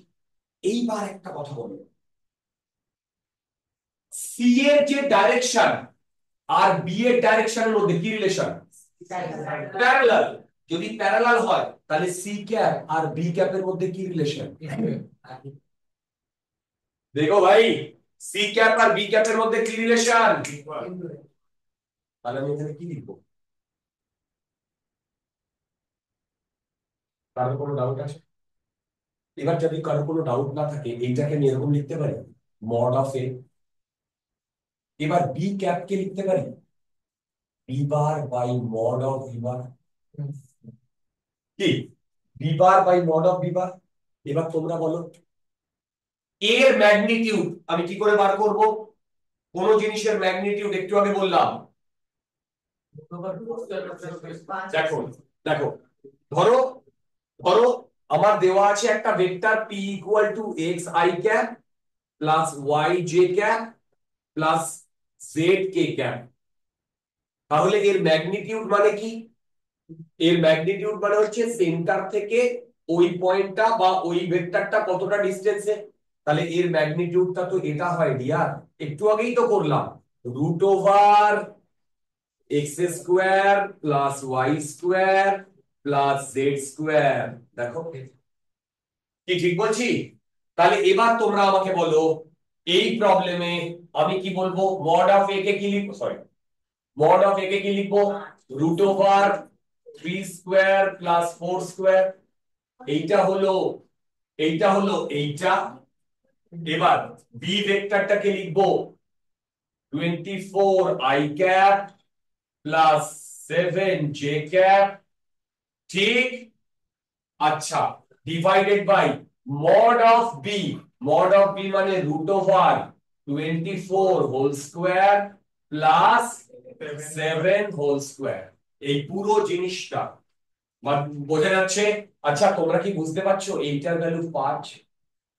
এইবার একটা কথা বলো, সি এর যে ডাইরেকশন আর বি এর ডাইরেকশনের মধ্যে কি রিলেশন? প্যারালাল। যদি প্যারালাল হয় তাহলে সি ক্যাপ আর বি ক্যাপের মধ্যে কি রিলেশন? দেখো ভাই, সি ক্যাপ আর বি ক্যাপের মধ্যে কি রিলেশন? তাহলে আমি এখানে কি লিখবো? কারো কোনো ডাউট আছে? এবার যদি কারো কোনো ডাউট না থাকে এইটাকে আমি এরকম লিখতে পারি, মড অফ এ। এবার বি ক্যাপ কে লিখতে পারি B bar by mod of B bar, কি B bar by mod of B bar. এবার তোমরা বলো এর ম্যাগনিটিউড আমি কি করে বার করব? কোন জিনিসের ম্যাগনিটিউড একটু আগে বললাম, দেখো দেখো, ধরো ধরো আমার দেওয়া আছে একটা vector P equal to X I cap plus Y J cap plus Z K cap. তাহলে এর ম্যাগনিটিউড মানে কি? এর ম্যাগনিটিউড মানে হচ্ছে সেন্টার থেকে ওই পয়েন্টটা বা ওই ভেক্টরটা কতটা ডিস্টেন্সে। তাহলে এর ম্যাগনিটিউডটা তো এটা হয় ডিয়ার, একটু আগেই তো করলাম, root over X square plus Y square plus Z square. দেখো কি ঠিক বলছি? তাহলে এবার তোমরা আমাকে বলো এই প্রবলেমে আমি কি বলবো? মড অফ এ কে কি লিখবো? সরি, মড অফ এ কে কি লিখবো? Root over 3 square plus 4 square. এইটা হলো এইটা। এবার বি ভেক্টরটাকে লিখবো 24 I cap plus 7 J cap, ঠিক? আচ্ছা, divided by mod of B. Mod of B মানে root over 24 whole square plus 7 whole square. এই পুরো জিনিসটা বোঝা যাচ্ছে? আচ্ছা তোমরা কি বুঝতে পারছো এইটার ভ্যালু 5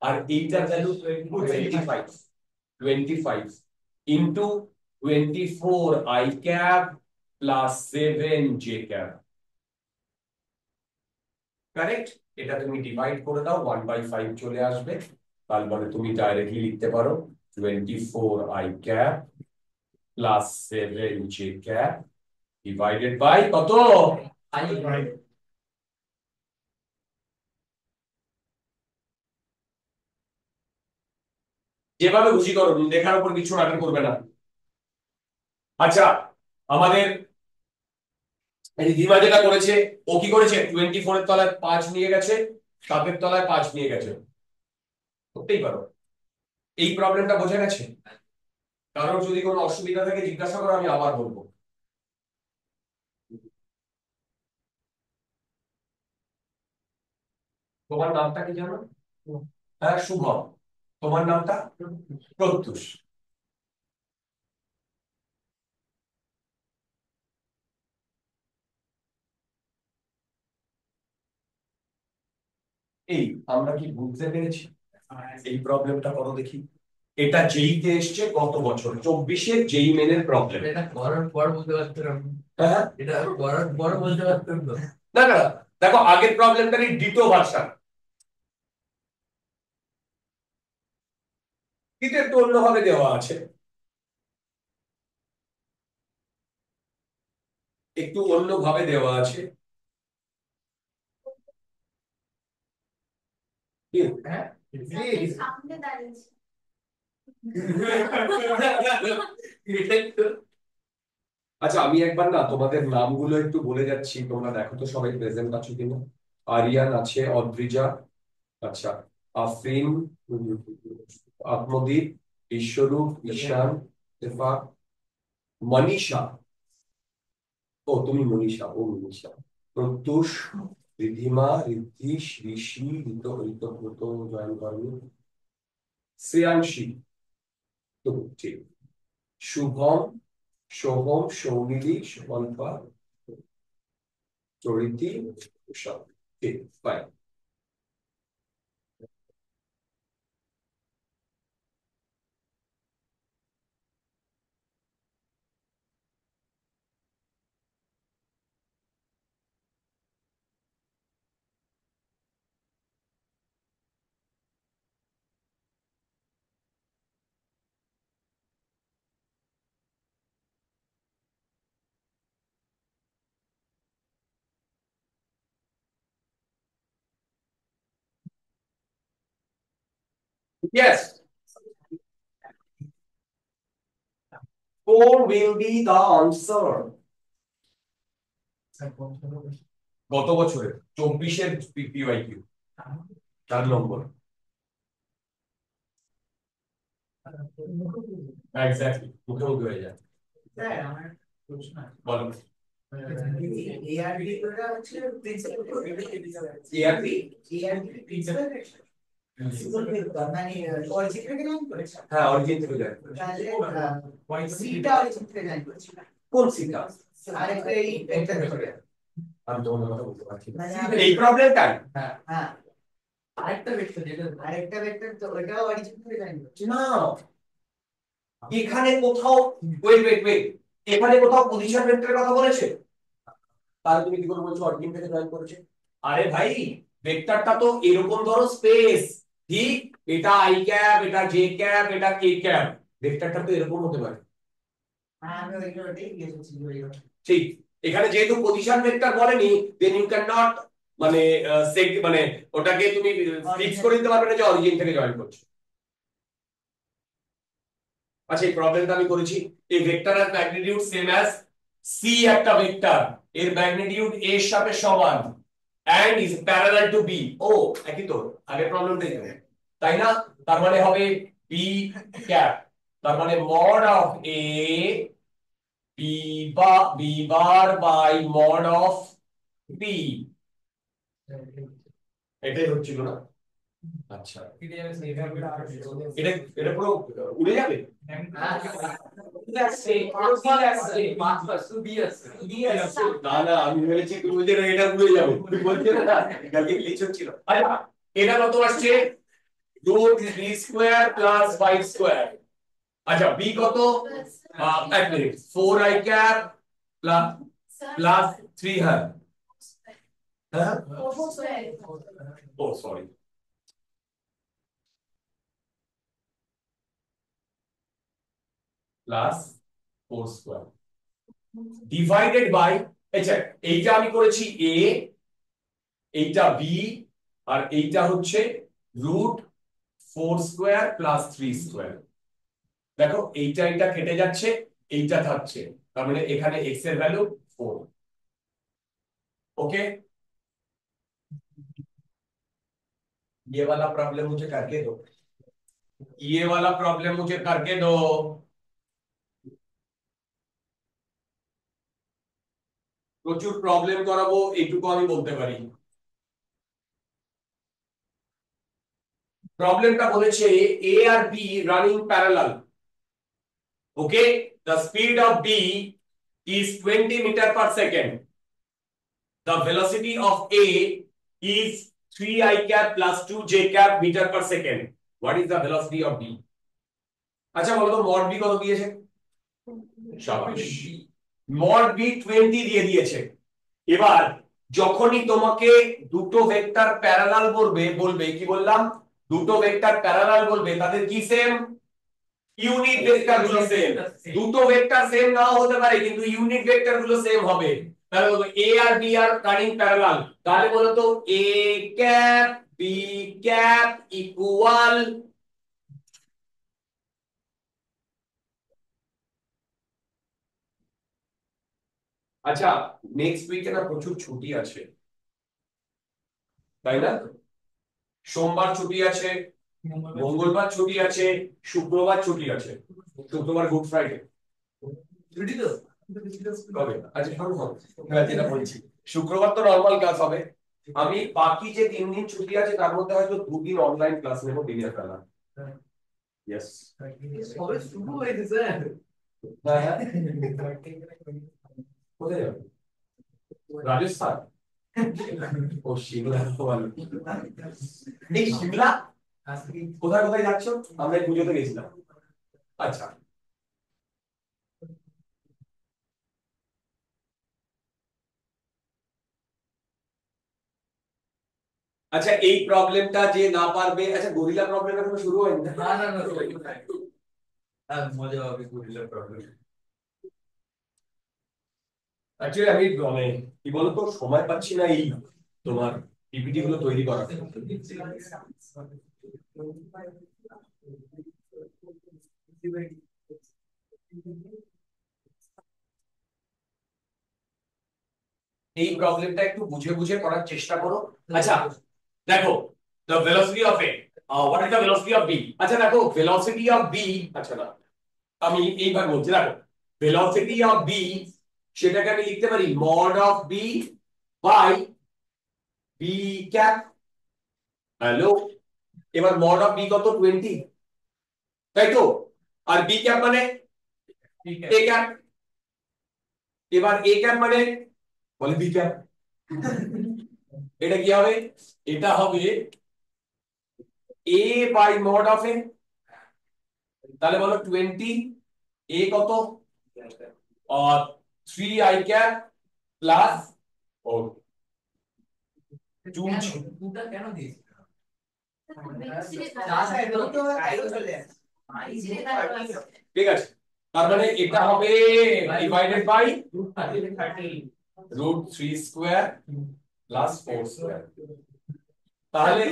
আর এইটার value 25, 25 into 24 I cap plus 7 J cap, correct? এটা তুমি ডিভাইড করে দাও 1/5 চলে আসবে। তার মানে তুমি ডাইরেক্টলি লিখতে পারো 24 I cap plus 7 J cap divided by কত? যেভাবে খুশি করো, লেখার উপর কিছু ম্যাটার করবে না। আচ্ছা আমাদের এই দিদিমা যেটা করেছে, ও কি করেছে? 24 এর তলায় 5 নিয়ে গেছে, 7 এর তলায় 5 নিয়ে গেছে। করতেই পারো। এই প্রবলেমটা বোঝা গেছে? কারোর যদি কোনো অসুবিধা থাকে জিজ্ঞাসা করো, আমি আবার বলবো। তোমার নামটা কি জানো? হ্যাঁ শুভম। তোমার নামটা? প্রত্যুষ। এই আমরা কি বুঝতে পেরেছি? এই প্রবলেমটা করো দেখি। এটা জেইতে এসছে গত বছর 24-এর জেই মেনের প্রবলেম। এটা করার পর বুঝতে পারতাম, হ্যাঁ এটা করার পর বুঝতে পারতাম তো। না না, দেখো আগের প্রবলেমটারই দ্বিতীয় ভার্সন, কিন্তু একটু অন্যভাবে দেওয়া আছে, একটু অন্যভাবে দেওয়া আছে। কি? হ্যাঁ সামনে দাঁড়িয়েছি। এটাই তো। আচ্ছা আমি একবার না তোমাদের নামগুলো একটু বলে যাচ্ছি, তোমরা দেখো তো সবাই প্রেজেন্ট আছো কিনা। আরিয়ান আছে, অদ্রিজা, আচ্ছা আফরিন, আত্মদীপ, বিশ্বরূপ, ঈশান, ইরফান, মনীষা। ও তুমি মনীষা, ও মনীষা। প্রত্যুষ, রিদ্ধিমা, ঋদ্ধিশ, ঋষি, ঋতব্রত জয়েন করেনি, শ্রেয়াংশী, তো ঠিক, শুভম, সোহম, সৌমিলি, সুমন্থা, চরিতি, সব ঠিক, fine. Yes, 4 will be the answer. গত বছরে 24-এর পিওয়াইকিউ 4 নম্বর। এক্স্যাক্টলি, মুখে মুখে হয়ে যায়। স্যার আমার প্রশ্ন আছে বলো। এআরবি ওটা হচ্ছে principal ARP, ARB principal principal মানে অরিজিন থেকে জয়েন করেছে হ্যাঁ অরিজিন থেকে যায়। তাহলে সিটা অরিজিন থেকে জয়েন করেছে কোন সিটা? আরেকটা এই ভেক্টর ধরে আমি তোমার কথা বলতে পারছি না। মানে এই প্রবলেমটাই হ্যাঁ আরেকটা ভেক্টর তো ওটাও অরিজিন থেকে জয়েন করেছে না, এখানে কোথাও ওয়েট ওয়েট ওয়েট, এখানে কোথাও পজিশন ভেক্টরের কথা বলেছে? তাহলে তুমি কি করে বলছো অরিজিন থেকে জয়েন করেছে? আরে ভাই, ভেক্টরটা তো এরকম ধরো স্পেস, ঠিক? এটা আই ক্যাপ, এটা জে ক্যাপ, এটা কে ক্যাপ, ভেক্টরটা তো এরকম হতে পারে। হ্যাঁ আমি ওইটাই গেছি ঠিক, এখানে যেহেতু পজিশন ভেক্টর বলেনি, দেন ইউ ক্যান নট মানে মানে ওটাকে তুমি ফিক্স করে দিতে পারবে না যে অরিজিন থেকে জয়েন করছে। আচ্ছা, এই প্রবলেমটা আমি করেছি। এই ভেক্টরের ম্যাগনিটিউড সেম অ্যাজ সি, একটা ভেক্টর এর ম্যাগনিটিউড এ এর সাথে সমান and is parallel to B. ও একই তো, আগের প্রবলেমটা এখানে, তাই না? তার মানে হবে বি ক্যাপ, তার মানে mod of A B bar by mod of B, এটাই হচ্ছিল না? আচ্ছা, এটা এটা পুরো উড়ে যাবে। না না, আমি ভেবেছি তুমি বলছো না এটা উড়ে যাবে, তুমি বলছো না কালকে গ্লিচ হচ্ছিল। আচ্ছা, এটা কত আসছে? Root B square plus 5 square. আচ্ছা, বি কত? এক minute, 4i cap plus plus 3, হ্যাঁ হ্যাঁ, ও sorry, plus 4 square divided by, আচ্ছা এইটা আমি করেছি এ, এইটা বি, আর এইটা হচ্ছে রুট 4 স্কয়ার প্লাস 3 স্কয়ার। দেখো এইটা এইটা কেটে যাচ্ছে, এইটা থাকছে, তার মানে এখানে x এর ভ্যালু 4। ओके, ये वाला प्रॉब्लम मुझे करके दो, ये वाला प्रॉब्लम मुझे करके दो। প্রচুর প্রবলেম করাবো, এইটুকু আমি বলতে পারি। প্রবলেমটা বলেছে এ আর B running parallel. Okay, the speed of b is 20 meter per second, the velocity of a is 3i cap plus 2j cap meter per second. What is the velocity of b? আচ্ছা বলো তো mod B কত দিয়েছে? শাবাশ, mod B 20 দিয়ে দিয়েছে। এবার যখনই তোমাকে দুটো ভেক্টর প্যারালাল বলবে, বলবে কি বললাম, দুটো ভেক্টর প্যারালাল বলবে, তাদের কি সেম? ইউনিট ভেক্টর গুলো সেম। দুটো ভেক্টর সেম নাও হতে পারে, কিন্তু ইউনিট ভেক্টর গুলো সেম হবে। তাহলে বলবো এ আর বি আর রানিং প্যারালাল, তাহলে বলো তো A cap B cap equal, আচ্ছা নেক্সট উইকে না প্রচুর ছুটি আছে, তাই না? সোমবার ছুটি আছে, মঙ্গলবার ছুটি আছে, শুক্রবার ছুটি আছে। শুক্রবার গুড ফ্রাইডে। ছুটি তো কবে? আচ্ছা শোনো শোনো, যেটা বলছি, শুক্রবার তো নর্মাল ক্লাস হবে। আমি বাকি যে 3 দিন ছুটি আছে তার মধ্যে হয়তো 2 দিন অনলাইন ক্লাস নেবো দিনের বেলা। ইয়েস। সবে শুরু হয়েছে স্যার। হ্যাঁ হ্যাঁ, কোথায় যাবে? রাজস্থান? ও শিমলা তো ভালো। এই শিমলা কোথায় কোথায় যাচ্ছ? আমরা এই পুজোতে গেছিলাম। আচ্ছা আচ্ছা, এই প্রবলেমটা যে না পারবে, আচ্ছা গরিলা প্রবলেম এখনো শুরু হয়নি না? না না না মজা হবে গুরিলা প্রবলেম। অ্যাকচুয়ালি আমি মানে কি বলতো সময় পাচ্ছি না এই তোমার পিপিটি গুলো তৈরি করার। এই প্রবলেমটা একটু বুঝে বুঝে করার চেষ্টা করো। আচ্ছা দেখো, the velocity of a what is the velocity of b? আচ্ছা দেখো velocity of b, আচ্ছা না আমি এইবার বলছি, দেখো velocity of b সেটাকে আমি লিখতে পারি mod of b by b cap। Hello, এবার mod of b কত? 20, তাই তো? আর b cap মানে a cap। এবার a cap মানে বলে b cap। এটা কি হবে? এটা হবে a by mod of a। তাহলে বলো 20, a কত? और 3 i cap প্লাস ও 2। দুটা কেন দিয়েছি? ঠিক আছে, তার মানে এটা হবে divided by √3 square plus 4 square. তাহলে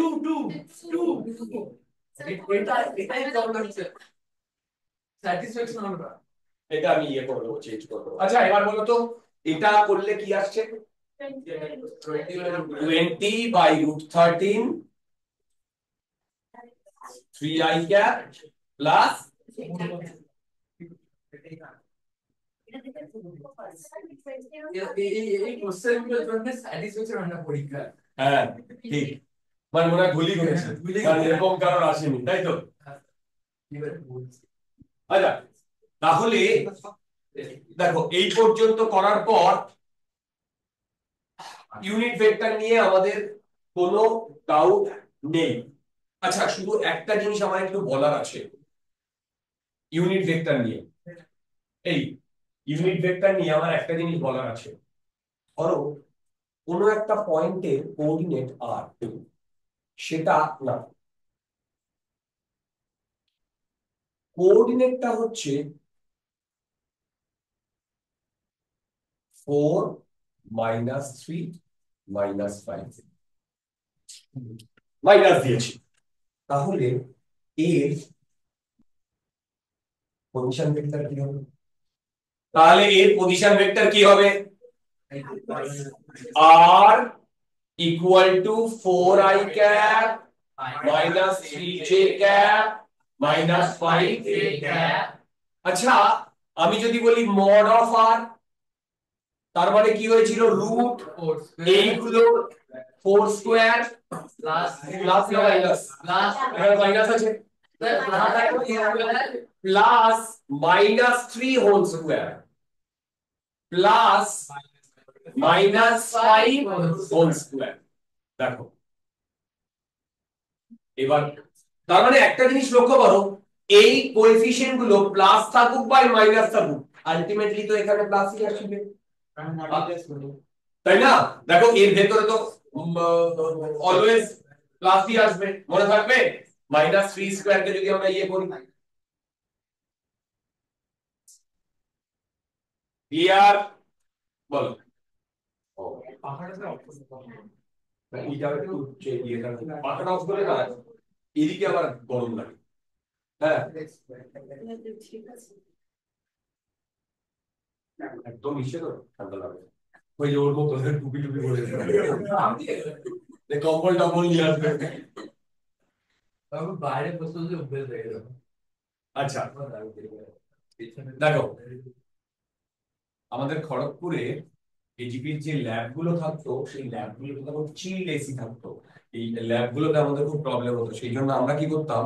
স্যাটিসফ্যাকশন হলো না। এটা আমি ইয়ে করে দেবো, চেঞ্জ করে দেবো। আচ্ছা এবার বলো তো এটা করলে কি আসছে? 20 বাই √13 3i cap প্লাস এই কোশ্চেনগুলোর জন্য স্যাটিসফ্যাকশন হয় না পরীক্ষা। হ্যাঁ ঠিক, মানে মনে হয় ভুলই করেছে, কারণ এরকম কারণ আসেনি, তাই তো? আচ্ছা তাহলে দেখো এই পর্যন্ত করার পর ইউনিট ভেক্টর নিয়ে আমাদের কোনো ডাউট নেই। আচ্ছা শুধু একটা জিনিস আমার একটু বলার আছে ইউনিট ভেক্টর নিয়ে। এই ইউনিট ভেক্টর নিয়ে আমার একটা জিনিস বলার আছে। ধরো কোনো একটা পয়েন্টের কোঅর্ডিনেট আর, সেটা না, কোঅর্ডিনেটটা হচ্ছে 4 -3 -5 মাইনাস দিয়েছি। তাহলে এর পজিশন ভেক্টর কি হবে? তাহলে এর পজিশন ভেক্টর কি হবে? r equal to 4i cap -3j cap -5j cap। আচ্ছা আমি যদি বলি মড অফ আর, তার মানে কি হয়েছিল? রুট এইগুলো 4 স্কয়ার প্লাস প্লাস না মাইনাস? প্লাস এখানে মাইনাস আছে, plus -3 whole square plus -5 whole square. দেখো এবার তার মানে একটা জিনিস লক্ষ্য করো, এই কোএফিসিয়েন্ট গুলো প্লাস থাকুক বা মাইনাস থাকুক আলটিমেটলি তো এখানে প্লাসই আসবে, তাই না? দেখো এর ভেতরে তো অলওয়েজ প্লাসই আসবে, মনে থাকবে? -3 স্কয়ার কে যদি আমরা ইয়ে করি, ক্লিয়ার? বলো এইটা একটু ইয়ে থাকে, পাখাটা অফ করে না, এদিকে আবার গরম লাগে। হ্যাঁ একদম ইচ্ছে তো ঠান্ডা লাগে, ওই যে ওর মতো টুপি টুপি পরে কম্বল টম্বল নিয়ে আসবে। আমি বাইরে বসে বসে অভ্যেস হয়ে গেল। আচ্ছা দেখো আমাদের খড়গপুরে এজিপির যে ল্যাব গুলো থাকতো সেই ল্যাব গুলোতে তখন চিল্ড এসি থাকতো। এই ল্যাব গুলোতে আমাদের খুব প্রবলেম হতো, সেই জন্য আমরা কি করতাম,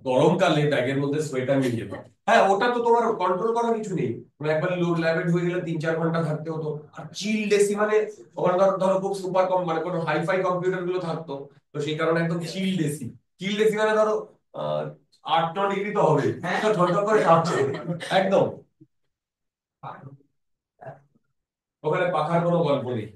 গরমকালে ব্যাগের মধ্যে সোয়েটার নিয়ে যেতাম। হ্যাঁ, ওটা তো তোমার কন্ট্রোল করার কিছু নেই, মানে একবার লোড ল্যাবে ঢুকে গেলে 3-4 ঘন্টা থাকতে হতো। আর চিল্ড এসি মানে ওখানে ধরো ধরো খুব সুপার কম মানে কোনো হাইফাই কম্পিউটার গুলো থাকতো, তো সেই কারণে একদম চিল্ড এসি। চিল্ড এসি মানে ধরো 8-9 ডিগ্রি তো হবে, তো ঠনঠন করে কাঁপছে একদম। ওখানে পাখার কোনো গল্প নেই।